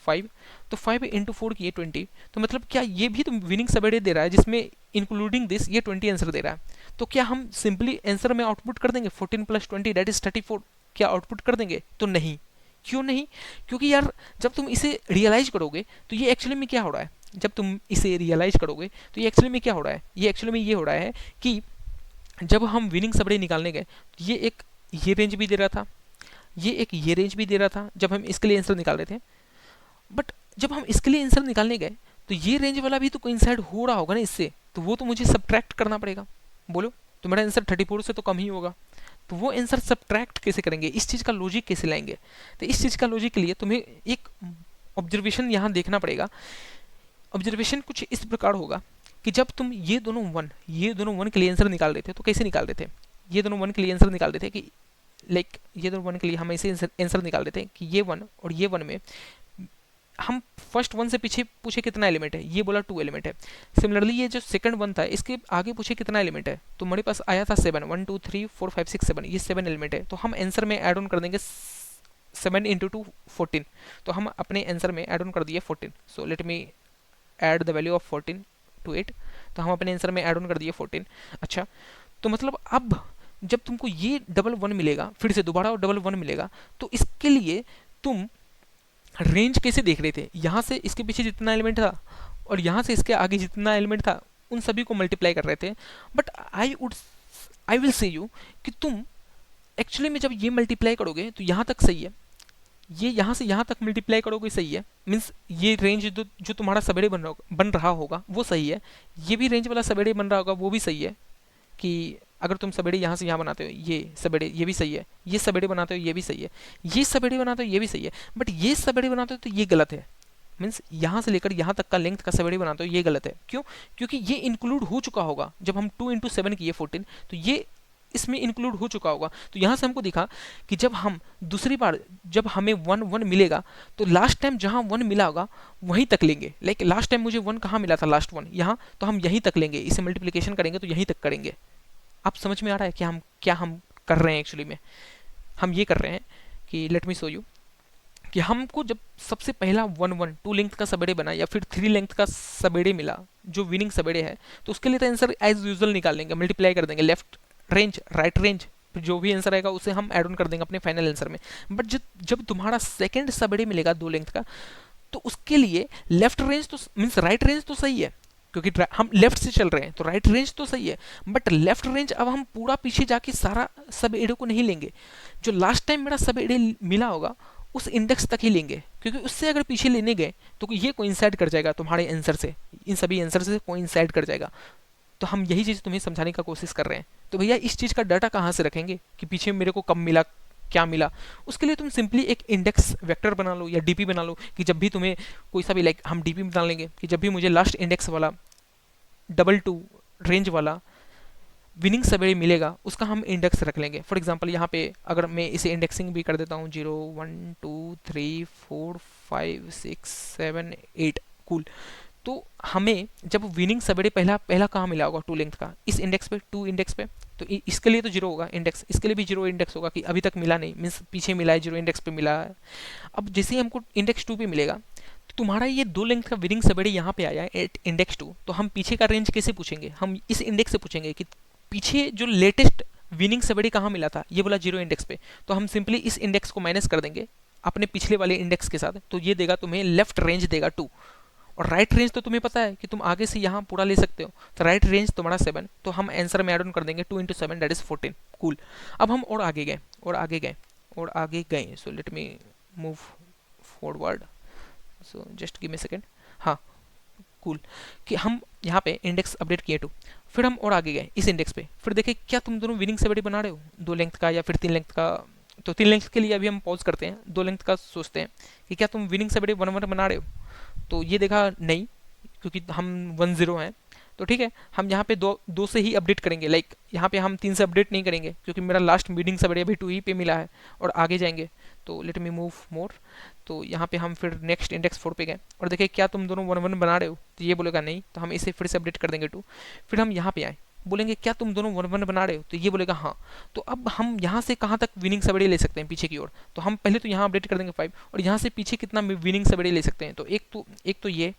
5। तो 5 × 4 किए 20, तो मतलब क्या ये भी तो विनिंग सबेड़े दे रहा है जिसमें इंक्लूडिंग दिस ये 20 आंसर दे रहा है। तो क्या हम सिंपली आंसर में आउटपुट कर देंगे 14 + 20 दैट इज 34? क्या आउटपुट कर देंगे? तो नहीं। क्यों नहीं? क्योंकि यार जब तुम इसे रियलाइज करोगे तो ये एक्चुअली में क्या हो रहा है, जब तुम इसे रियलाइज करोगे तो ये एक्चुअली में क्या हो रहा है, ये एक्चुअली में ये हो रहा है कि जब हम विनिंग सबड़े निकालने गए तो ये एक ये रेंज भी दे रहा था, ये एक ये रेंज भी दे रहा था जब हम इसके लिए आंसर निकाल रहे थे। बट जब हम इसके लिए आंसर निकालने गए तो ये रेंज वाला भी तो कोइंसाइड हो रहा होगा ना इससे, तो वो तो मुझे सब्ट्रैक्ट करना पड़ेगा। बोलो तो मेरा आंसर 34 से तो कम ही होगा, तो वो आंसर सब्ट्रैक्ट कैसे करेंगे, इस चीज़ का लॉजिक कैसे लाएंगे? तो इस चीज़ का लॉजिक के लिए तुम्हें एक ऑब्जर्वेशन यहाँ देखना पड़ेगा। ऑब्जर्वेशन कुछ इस प्रकार होगा कि जब तुम ये दोनों वन के लिए आंसर निकाल रहे थे तो कैसे निकाल रहे थे? ये दोनों वन के लिए आंसर निकाल रहे थे कि लाइक ये दोनों वन के लिए हम ऐसे आंसर निकाल रहे थे कि ये वन और ये वन में हम फर्स्ट वन से पीछे पूछे कितना एलिमेंट है, ये बोला 2 एलिमेंट है। सिमिलरली ये जो सेकंड वन था इसके आगे पूछे कितना एलिमेंट है, तो हमारे पास आया था 7 1 2 3 4 5 6 7, ये 7 एलिमेंट है। तो हम आंसर में ऐड ऑन कर देंगे 7 × 2 14, तो हम अपने आंसर में ऐड ऑन कर दिए 14। सो let me add the value of 14 to 8, तो हम अपने आंसर में ऐड ऑन कर दिए 14। अच्छा तो मतलब अब जब तुमको ये डबल वन मिलेगा, फिर से दोबारा डबल वन मिलेगा, तो इसके लिए तुम रेंज कैसे देख रहे थे? यहाँ से इसके पीछे जितना एलिमेंट था और यहाँ से इसके आगे जितना एलिमेंट था उन सभी को मल्टीप्लाई कर रहे थे। But I will say you कि तुम एक्चुअली में जब ये मल्टीप्लाई करोगे तो यहाँ तक सही है, ये यहाँ से यहाँ तक मल्टीप्लाई करोगे सही है, मीन्स ये रेंज जो तुम्हारा सबेरे बन रहा होगा वो सही है, ये भी रेंज वाला सबेरे बन रहा होगा वो भी सही है कि अगर तुम सबेड़े यहाँ से यहाँ बनाते हो, ये सबेड़े ये भी सही है, ये सबेड़े बनाते हो ये भी सही है, ये सबेड़े बनाते हो ये भी सही है, बट ये सबेड़े बनाते हो तो ये गलत है। मीन्स यहाँ से लेकर यहाँ तक का लेंथ का सबेड़े बनाते हो ये गलत है। क्यों? क्योंकि ये इंक्लूड हो चुका होगा जब हम 2 × 7 किए 14, तो ये इसमें इंक्लूड हो चुका होगा। तो यहाँ से हमको दिखा कि जब हम दूसरी बार जब हमें 1 1 मिलेगा तो लास्ट टाइम जहाँ 1 मिला होगा वहीं तक लेंगे। लाइक लास्ट टाइम मुझे 1 कहाँ मिला था, लास्ट 1 यहाँ, तो हम यहीं तक लेंगे, इसे मल्टीप्लिकेशन करेंगे तो यहीं तक करेंगे। आप समझ में आ रहा है कि हम क्या हम कर रहे हैं? एक्चुअली में हम ये कर रहे हैं कि लेट मी शो यू कि हमको जब सबसे पहला 1 1 2 लेंथ का सबेड़े बना या फिर 3 लेंथ का सबेड़े मिला जो विनिंग सबेड़े है, तो उसके लिए तो आंसर एज यूजुअल निकाल लेंगे, मल्टीप्लाई कर देंगे, लेफ्ट रेंज राइट रेंज, जो भी आंसर आएगा उसे हम ऐड ऑन कर देंगे अपने फाइनल आंसर में। बट जब तुम्हारा सेकंड सबेड़े मिलेगा 2 लेंथ का, तो उसके लिए लेफ्ट रेंज तो मीन्स राइट रेंज तो सही है, क्योंकि हम लेफ्ट से चल रहे हैं तो राइट रेंज तो सही है, बट लेफ्ट रेंज अब हम पूरा पीछे जाके सारा सब एडे को नहीं लेंगे, जो लास्ट टाइम मेरा सब एडे मिला होगा उस इंडेक्स तक ही लेंगे, क्योंकि उससे अगर पीछे लेने गए तो ये कोइंसाइड कर जाएगा तुम्हारे आंसर से, इन सभी आंसर से कोइंसाइड कर जाएगा। तो हम यही चीज़ तुम्हें समझाने का कोशिश कर रहे हैं। तो भैया इस चीज़ का डाटा कहाँ से रखेंगे कि पीछे मेरे को कब मिला क्या मिला? उसके लिए तुम सिंपली एक इंडेक्स वेक्टर बना लो या डीपी बना लो कि जब भी तुम्हें कोई सा भी, लाइक हम डीपी बना लेंगे कि जब भी मुझे लास्ट इंडेक्स वाला 2 रेंज वाला विनिंग सबेड़े मिलेगा उसका हम इंडेक्स रख लेंगे। फॉर एग्जांपल यहाँ पे अगर मैं इसे इंडेक्सिंग भी कर देता हूँ 0 1 2 3 4 5 6 7 8 कूल। तो हमें जब विनिंग सबेड़े पहला पहला कहाँ मिला होगा 2 लेंथ का, इस इंडेक्स पे 2 इंडेक्स पे, तो इसके लिए तो 0 होगा इंडेक्स, इसके लिए भी 0 इंडेक्स होगा कि अभी तक मिला नहीं, मीन्स पीछे मिला है 0 इंडेक्स पे मिला है। अब जैसे ही हमको इंडेक्स 2 पे मिलेगा तो तुम्हारा ये 2 लेंथ का विनिंग सबेड़े यहाँ पे आया है एट इंडेक्स 2, तो हम पीछे का रेंज कैसे पूछेंगे? हम इस इंडेक्स से पूछेंगे कि पीछे जो लेटेस्ट विनिंग सबेड़े कहाँ मिला था, ये बोला 0 इंडेक्स पे, तो हम सिंपली इस इंडेक्स को माइनस कर देंगे अपने पिछले वाले इंडेक्स के साथ, तो ये देगा तुम्हें लेफ्ट रेंज देगा 2, और राइट रेंज तो तुम्हें पता है कि तुम आगे से यहाँ पूरा ले सकते हो, तो राइट रेंज तुम्हारा 7, तो हम आंसर में ऐड ऑन कर देंगे 2 × 7 दैट इज 14 कूल। अब हम और आगे गए और आगे गए और आगे गए, सो let me move forward, so just give me second. हाँ कूल कि हम यहाँ पे इंडेक्स अपडेट किए 2, फिर हम और आगे गए इस इंडेक्स पे, फिर देखे क्या तुम दोनों विनिंग सबेड़े बना रहे हो 2 लेंथ का या फिर 3 लेंथ का। तो 3 लेंथ के लिए अभी हम पॉज करते हैं, 2 लेंथ का सोचते हैं कि क्या तुम विनिंग सबेड़े 1 1 बना रहे हो, तो ये देखा नहीं क्योंकि हम 1 0 हैं, तो ठीक है हम यहाँ पे दो से ही अपडेट करेंगे, लाइक यहाँ पे हम 3 से अपडेट नहीं करेंगे क्योंकि मेरा लास्ट विनिंग सबेड़े अभी 2 ही पे मिला है, और आगे जाएंगे तो लेट मी मूव मोर, तो यहाँ पे हम फिर नेक्स्ट इंडेक्स 4 पे गए और देखे क्या तुम दोनों 1 1 बना रहे हो, तो ये बोलेगा नहीं, तो हम इसे फिर से अपडेट कर देंगे 2। फिर हम यहाँ पे आए, बोलेंगे क्या तुम दोनों 1 1 बना रहे हो, तो ये बोलेगा हाँ। तो अब हम यहाँ से कहाँ तक विनिंग सबेड़े ले सकते हैं पीछे की ओर, तो हम पहले तो यहाँ अपडेट कर देंगे 5, और यहाँ से पीछे कितना विनिंग सबेड़े ले सकते हैं, तो एक तो ये,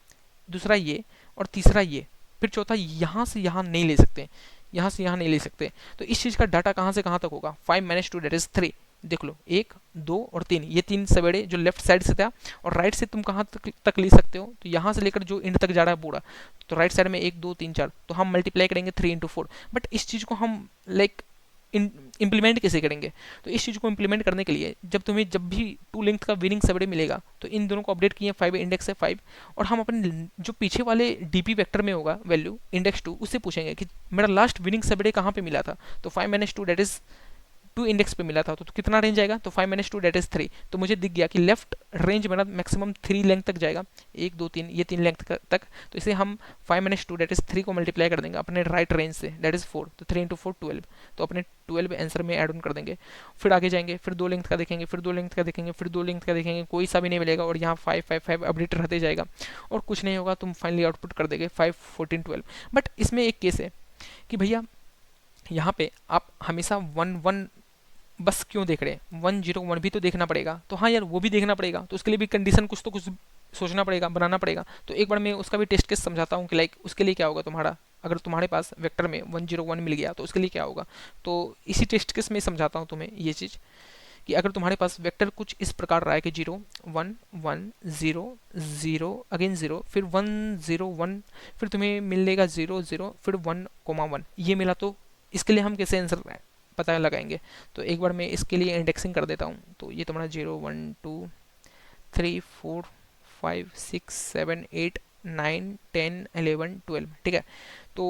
दूसरा ये, और तीसरा ये, फिर चौथा यहाँ से यहाँ नहीं ले सकते, यहाँ से यहाँ नहीं ले सकते। तो इस चीज़ का डाटा कहाँ से कहाँ तक होगा, 5 - 2 दैट इज 3, देख लो 1 2 और 3, ये 3 सबेड़े जो लेफ्ट साइड से था, और राइट से तुम कहाँ तक ले सकते हो, तो यहाँ से लेकर जो एंड तक जा रहा है पूरा, तो राइट साइड में 1 2 3 4, तो हम मल्टीप्लाई करेंगे 3 × 4। बट इस चीज़ को हम लाइक इम्प्लीमेंट कैसे करेंगे, तो इस चीज़ को इम्प्लीमेंट करने के लिए जब भी 2 लेंथ का विनिंग सबेड़े मिलेगा तो इन दोनों को अपडेट किए 5 इंडेक्स है 5, और हम अपने जो पीछे वाले डीपी वेक्टर में होगा वैल्यू इंडेक्स 2 उससे पूछेंगे कि मेरा लास्ट विनिंग सबेड़े कहाँ पे मिला था, तो 5 - 2 दैट इज 2 इंडेक्स पे मिला था, तो कितना रेंज आएगा, तो 5 - 2 दैट इज 3, तो मुझे दिख गया कि लेफ्ट रेंज मेरा मैक्सिमम 3 लेंथ तक जाएगा, 1 2 3 ये 3 लेंथ तक, तो इसे हम 5 - 2 दैट इज 3 को मल्टीप्लाई कर देंगे अपने right range say that is 4, तो 3 × 4 12, तो अपने 12 आंसर में ऐड ऑन कर देंगे। फिर आगे जाएंगे, फिर 2 लेंथ का देखेंगे, फिर 2 लेंथ का देखेंगे, फिर 2 लेंथ का देखेंगे, कोई सा भी नहीं मिलेगा, और यहाँ 5 5 5 अपडेट रहते जाएगा और कुछ नहीं होगा, तुम फाइनली आउटपुट कर देंगे 5 14 12। बट इसमें एक केस है कि भैया यहाँ पे आप हमेशा 1 1 बस क्यों देख रहे हैं, 1 0 1 भी तो देखना पड़ेगा, तो हाँ यार वो भी देखना पड़ेगा, तो उसके लिए भी कंडीशन कुछ तो कुछ सोचना पड़ेगा, बनाना पड़ेगा। तो एक बार मैं उसका भी टेस्ट केस समझाता हूँ कि लाइक उसके लिए क्या होगा तुम्हारा, अगर तुम्हारे पास वेक्टर में 1 0 1 मिल गया तो उसके लिए क्या होगा। तो इसी टेस्ट केस में समझाता हूँ तुम्हें ये चीज़ कि अगर तुम्हारे पास वेक्टर कुछ इस प्रकार रहा है कि 0 1 1 0 0 अगेन 0 फिर 1 0 1, फिर तुम्हें मिलेगा 0 0 फिर 1 1 ये मिला, तो इसके लिए हम कैसे आंसर पता लगाएंगे। तो एक बार मैं इसके लिए इंडेक्सिंग कर देता हूँ, तो ये तुम्हारा 0 1 2 3 4 5 6 7 8 9 10 11 12, ठीक है। तो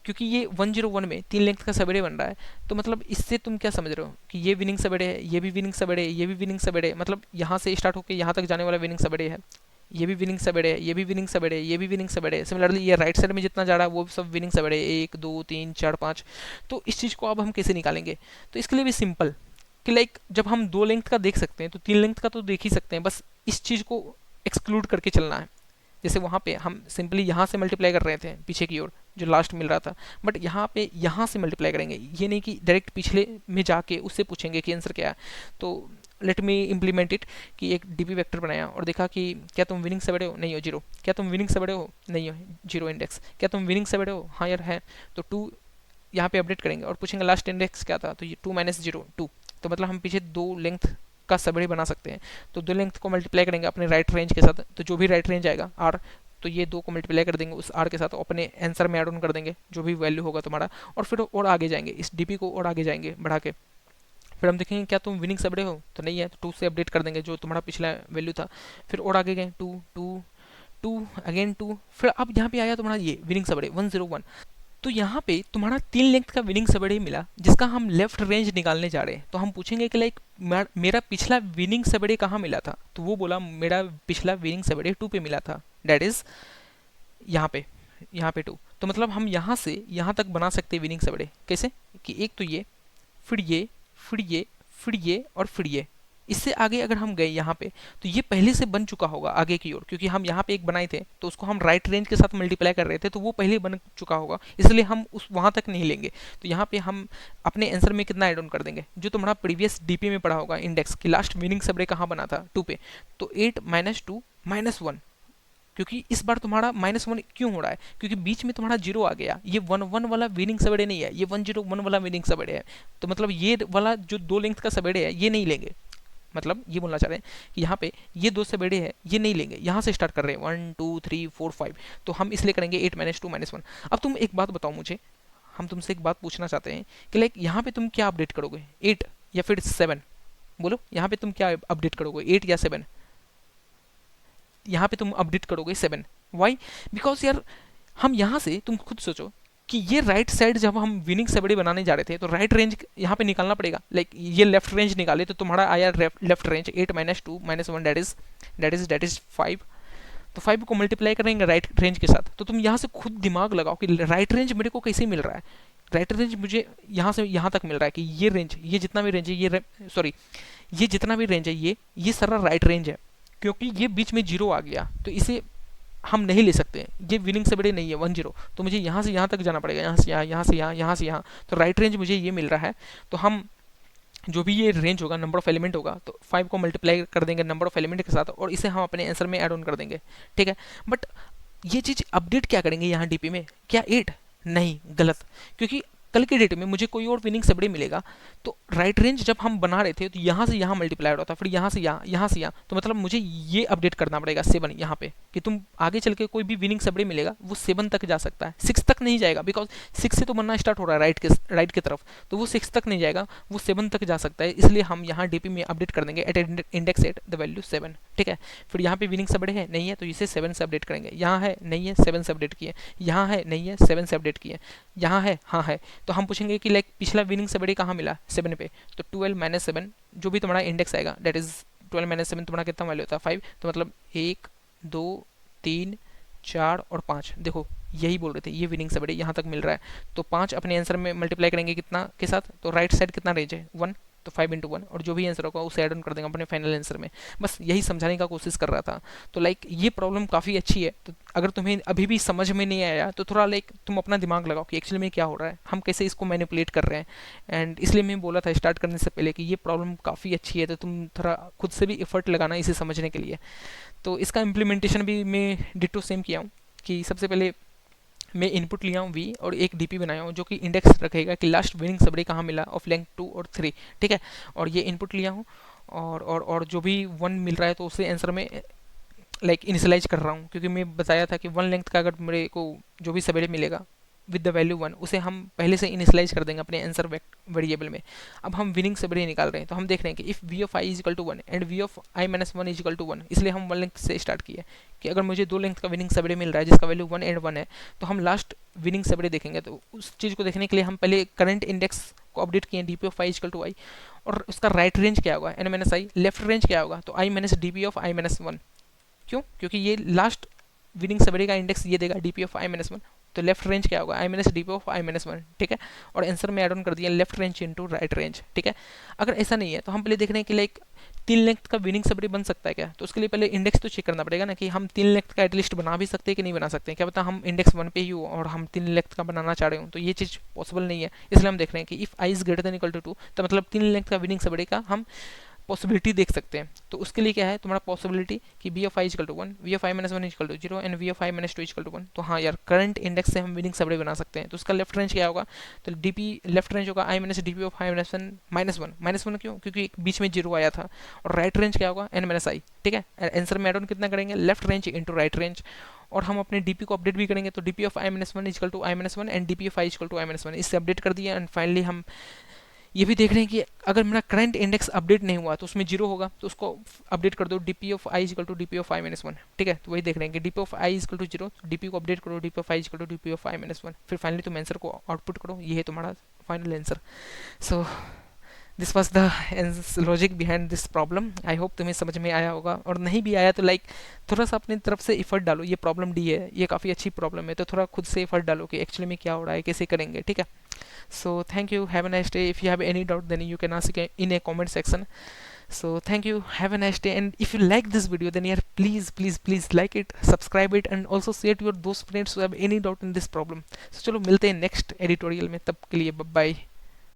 क्योंकि ये 101 में 3 लेंथ का सबेड़े बन रहा है, तो मतलब इससे तुम क्या समझ रहे हो कि ये विनिंग सबेड़े है, ये भी विनिंग सबेड़े है, ये भी विनिंग सबेड़े है, मतलब यहाँ से स्टार्ट होकर यहाँ तक जाने वाला विनिंग सबेड़े है, ये भी विनिंग सबेड़े है, ये भी विनिंग सबेड़े है, ये भी विनिंग सबेड़े है। सिमिलरली ये राइट साइड में जितना जा रहा है वो सब विनिंग सबेड़े है, 1 2 3 4 5। तो इस चीज़ को अब हम कैसे निकालेंगे? तो इसके लिए भी सिंपल कि लाइक जब हम 2 लेंथ का देख सकते हैं तो 3 लेंथ का तो देख ही सकते हैं, बस इस चीज़ को एक्सक्लूड करके चलना है। जैसे वहाँ पे हम सिंपली यहाँ से मल्टीप्लाई कर रहे थे पीछे की ओर जो लास्ट मिल रहा था, बट यहाँ पे यहाँ से मल्टीप्लाई करेंगे, ये नहीं कि डायरेक्ट पिछले में जाके उससे पूछेंगे कि आंसर क्या है। तो लेट मी इम्प्लीमेंट इट कि एक डीपी वेक्टर बनाया और देखा कि क्या तुम विनिंग सबेड़े हो, नहीं हो, जीरो। क्या तुम विनिंग सबेड़े हो, नहीं हो, जीरो इंडेक्स। क्या तुम विनिंग सबेड़े हो, हाँ यार है, तो 2 यहाँ पे अपडेट करेंगे और पूछेंगे लास्ट इंडेक्स क्या था, तो ये 2 माइनस 0 2। तो मतलब हम पीछे 2 लेंथ का सबेड़े बना सकते हैं। तो 2 लेंथ को मल्टीप्लाई करेंगे अपने राइट रेंज के साथ, तो जो भी राइट रेंज आएगा आर, तो ये 2 को मल्टीप्लाई कर देंगे उस आर के साथ, अपने आंसर में ऐड ऑन कर देंगे जो भी वैल्यू होगा तुम्हारा, और फिर और आगे जाएंगे, इस डीपी को और आगे जाएंगे बढ़ा के। फिर हम देखेंगे क्या तुम विनिंग सबड़े हो, तो नहीं है, तो 2 से अपडेट कर देंगे जो तुम्हारा पिछला वैल्यू था। फिर और आगे गए 2 2 2 अगेन 2, फिर अब यहाँ पे आया तुम्हारा ये विनिंग सबड़े 101। तो यहाँ पे तुम्हारा 3 लेंथ का विनिंग सबड़े मिला जिसका हम लेफ्ट रेंज निकालने जा रहे हैं। तो हम पूछेंगे कि लाइक मेरा पिछला विनिंग सबड़े कहाँ मिला था, तो वो बोला मेरा पिछला विनिंग सबड़े 2 पे मिला था, डेट इज यहाँ पे 2। तो मतलब हम यहाँ से यहाँ तक बना सकते हैं विनिंग सबड़े। कैसे कि एक तो ये, फिर ये, फिर ये, फिर ये और फिर ये। इससे आगे अगर हम गए यहाँ पे तो ये पहले से बन चुका होगा आगे की ओर, क्योंकि हम यहाँ पे एक बनाए थे तो उसको हम राइट रेंज के साथ मल्टीप्लाई कर रहे थे, तो वो पहले बन चुका होगा, इसलिए हम उस वहाँ तक नहीं लेंगे। तो यहाँ पे हम अपने आंसर में कितना एड ऑन कर देंगे, जो तुम्हारा प्रीवियस डीपी में पढ़ा होगा इंडेक्स की लास्ट विनिंग सबड़े कहाँ बना था 2 पे, तो 8 माइनस 2 माइनस 1। क्योंकि इस बार तुम्हारा -1 क्यों हो रहा है, क्योंकि बीच में तुम्हारा 0 आ गया, ये 1 1 वाला विनिंग सबेड़े नहीं है, ये 101 वाला विनिंग सबेड़े है। तो मतलब ये वाला जो 2 लेंथ का सबेड़े है ये नहीं लेंगे, मतलब ये बोलना चाह रहे हैं कि यहाँ पे ये 2 सबेड़े हैं ये नहीं लेंगे, यहाँ से स्टार्ट कर रहे हैं 1 2 3 4 5, तो हम इसलिए करेंगे 8 माइनस 2 माइनस 1। अब तुम एक बात बताओ मुझे, हम तुमसे एक बात पूछना चाहते हैं कि लाइक यहाँ पे तुम क्या अपडेट करोगे, 8 या फिर 7? बोलो यहाँ पे तुम क्या अपडेट करोगे, 8 या 7? यहाँ पे तुम अपडेट करोगे 7। वाई? बिकॉज यार हम यहाँ से, तुम खुद सोचो कि ये राइट साइड जब हम विनिंग सबड़ी बनाने जा रहे थे तो राइट रेंज यहाँ पे निकालना पड़ेगा, लाइक ये लेफ्ट रेंज निकाले तो तुम्हारा आया left range 8 minus 2 minus 1 that is 5। तो 5 को मल्टीप्लाई करेंगे राइट रेंज के साथ, तो तुम यहाँ से खुद दिमाग लगाओ कि राइट रेंज मेरे को कैसे मिल रहा है। राइट रेंज मुझे यहाँ से यहाँ तक मिल रहा है कि ये रेंज, ये जितना भी रेंज है, ये जितना भी रेंज है ये सारा राइट रेंज है, क्योंकि ये बीच में 0 आ गया तो इसे हम नहीं ले सकते, ये विनिंग से बड़े नहीं है 10, तो मुझे यहाँ से यहाँ तक जाना पड़ेगा, यहाँ से यहाँ, यहाँ से यहाँ, यहाँ से यहाँ। तो राइट रेंज मुझे ये मिल रहा है, तो हम जो भी ये रेंज होगा, नंबर ऑफ एलिमेंट होगा, तो 5 को मल्टीप्लाई कर देंगे नंबर ऑफ एलिमेंट के साथ और इसे हम अपने आंसर में ऐड ऑन कर देंगे, ठीक है। बट ये चीज़ अपडेट क्या करेंगे यहाँ डीपी में, क्या 8? नहीं, गलत, क्योंकि कल के डेट में मुझे कोई और विनिंग सबड़े मिलेगा तो राइट रेंज जब हम बना रहे थे तो यहाँ से यहाँ मल्टीप्लाई होता, फिर यहाँ से यहाँ, यहाँ से यहाँ, तो मतलब मुझे ये अपडेट करना पड़ेगा 7 यहाँ पे, कि तुम आगे चल के कोई भी विनिंग सबड़े मिलेगा वो 7 तक जा सकता है, 6 तक नहीं जाएगा, बिकॉज 6 से तो बनना स्टार्ट हो रहा है राइट की तरफ, तो वो 6 तक नहीं जाएगा, वो 7 तक जा सकता है, इसलिए हम यहाँ डीपी में अपडेट कर देंगे at index at the value 7, ठीक है। फिर यहाँ पे विनिंग सबड़े है नहीं है तो इसे 7 से अपडेट करेंगे, यहाँ है नहीं है 7 से अपडेट किए, यहाँ है नहीं है 7 से अपडेट किए, यहाँ है हाँ है, तो हम पूछेंगे कि लाइक पिछला विनिंग सबड़े कहाँ मिला 7 पे, तो 12 माइनस 7 जो भी तुम्हारा इंडेक्स आएगा डेट इज 12 माइनस 7 तुम्हारा कितना वैल्यू होता है 5, तो मतलब 1 2 3 4 और 5, देखो यही बोल रहे थे ये विनिंग सबड़े यहाँ तक मिल रहा है, तो 5 अपने आंसर में मल्टीप्लाई करेंगे कितना के साथ, तो राइट साइड कितना रेंज है 1, तो 5 इंटू 1 और जो भी आंसर होगा उसे ऐड ऑन कर देंगे अपने फाइनल आंसर में। बस यही समझाने का कोशिश कर रहा था। तो लाइक ये प्रॉब्लम काफ़ी अच्छी है, तो अगर तुम्हें अभी भी समझ में नहीं आया तो थोड़ा लाइक तुम अपना दिमाग लगाओ कि एक्चुअली में क्या हो रहा है, हम कैसे इसको मैनिपुलेट कर रहे हैं। एंड इसलिए मैं बोला था स्टार्ट करने से पहले कि ये प्रॉब्लम काफ़ी अच्छी है, तो तुम थोड़ा खुद से भी एफर्ट लगाना इसे समझने के लिए। तो इसका इम्प्लीमेंटेशन भी मैं डिटो सेम किया हूँ कि सबसे पहले मैं इनपुट लिया हूँ v और एक डीपी बनाया हूँ जो कि इंडेक्स रखेगा कि लास्ट विनिंग सबड़े कहाँ मिला ऑफ लेंथ 2 और 3, ठीक है। और ये इनपुट लिया हूँ और जो भी 1 मिल रहा है तो उसे आंसर में लाइक इनिशियलाइज कर रहा हूँ, क्योंकि मैं बताया था कि 1 लेंथ का अगर मेरे को जो भी सबड़े मिलेगा विद द वैल्यू 1 उसे हम पहले से इनिशियलाइज कर देंगे अपने आंसर वेरिएबल में। अब हम विनिंग सबरी निकाल रहे हैं, तो हम देख रहे हैं कि if v of I is equal to 1 and v of I minus 1 is equal to 1, इसलिए हम 1 लेंथ से स्टार्ट किए कि अगर मुझे 2 लेंथ का विनिंग सबरी मिल रहा है जिसका वैल्यू 1 एंड 1 है, तो हम लास्ट विनिंग सबरी देखेंगे। तो उस चीज़ को देखने के लिए हम पहले करंट इंडेक्स को अपडेट किए D P of I is equal to I, और उसका राइट रेंज क्या होगा N minus I, left range क्या होगा तो I minus D P of I minus 1। क्यों? क्योंकि ये लास्ट विनिंग सबरी का इंडेक्स ये देगा D P of I minus 1, तो लेफ्ट रेंज क्या होगा I minus D P of I minus 1, ठीक है। और आंसर में एड ऑन कर दिया left range into right range, ठीक है। अगर ऐसा नहीं है तो हम पहले देख रहे हैं कि लाइक 3 लेंथ का विनिंग सबरी बन सकता है क्या, तो उसके लिए पहले इंडेक्स तो चेक करना पड़ेगा ना कि हम 3 लेंथ का एटलीस्ट बना भी सकते हैं कि नहीं बना सकते हैं। क्या पता हम इंडेक्स 1 पे ही हो और हम 3 लेंथ का बनाना चाह रहे हो, तो ये चीज़ पॉसिबल नहीं है। इसलिए हम देख रहे हैं कि if i is greater than equal to 2, तो मतलब 3 लेंथ का विनिंग सबरी का हम पॉसिबिलिटी देख सकते हैं। तो उसके लिए क्या है तुम्हारा पॉसिबिलिटी कि b of i is equal to 1, v of I minus 1 is equal to 0 and v of I minus 2 is equal to 1। तो हाँ यार, करंट इंडेक्स से हम विनिंग सबरे बना सकते हैं। तो उसका लेफ्ट रेंज क्या होगा, तो डी पी लेफ्ट रेंज होगा I minus D P of I minus one minus one. क्यों? क्योंकि बीच में 0 आया था। और राइट रेंज क्या होगा एन माइनस आई, ठीक है। आंसर में एड ऑन कितना करेंगे, left range into right range. और हम अपने डीपी को अपडेट भी करेंगे, तो DP of I minus 1 is equal to i minus 1 and DP of i is equal to i minus 1, इससे अपडेट कर दिया। एंड फाइनली हम ये भी देख रहे हैं कि अगर मेरा करंट इंडेक्स अपडेट नहीं हुआ तो उसमें 0 होगा, तो उसको अपडेट कर दो DP of i is equal to DP of I minus 1, ठीक है। तो वही देख रहे हैं कि DP of i is equal to 0, DP को अपडेट करो DP of i is equal to DP of I minus 1, फिर फाइनली तुम आंसर को आउटपुट करो, ये है तुम्हारा final answer. So this was the logic behind this problem. I hope तुम्हें समझ में आया होगा, और नहीं भी आया तो लाइक थोड़ा सा अपनी तरफ से इफर्ट डालो। ये प्रॉब्लम डी है, ये काफ़ी अच्छी प्रॉब्लम है, तो थोड़ा खुद से इफर्ट डालो कि एक्चुअली में क्या हो रहा है, कैसे करेंगे, ठीक है। So thank you, have a nice day. If you have any doubt then you can ask in a comment section. So thank you, have a nice day, and if you like this video then yeah, please like it, subscribe it, and also share to your those friends who have any doubt in this problem. So चलो मिलते हैं next editorial में, तब के लिए bye bye.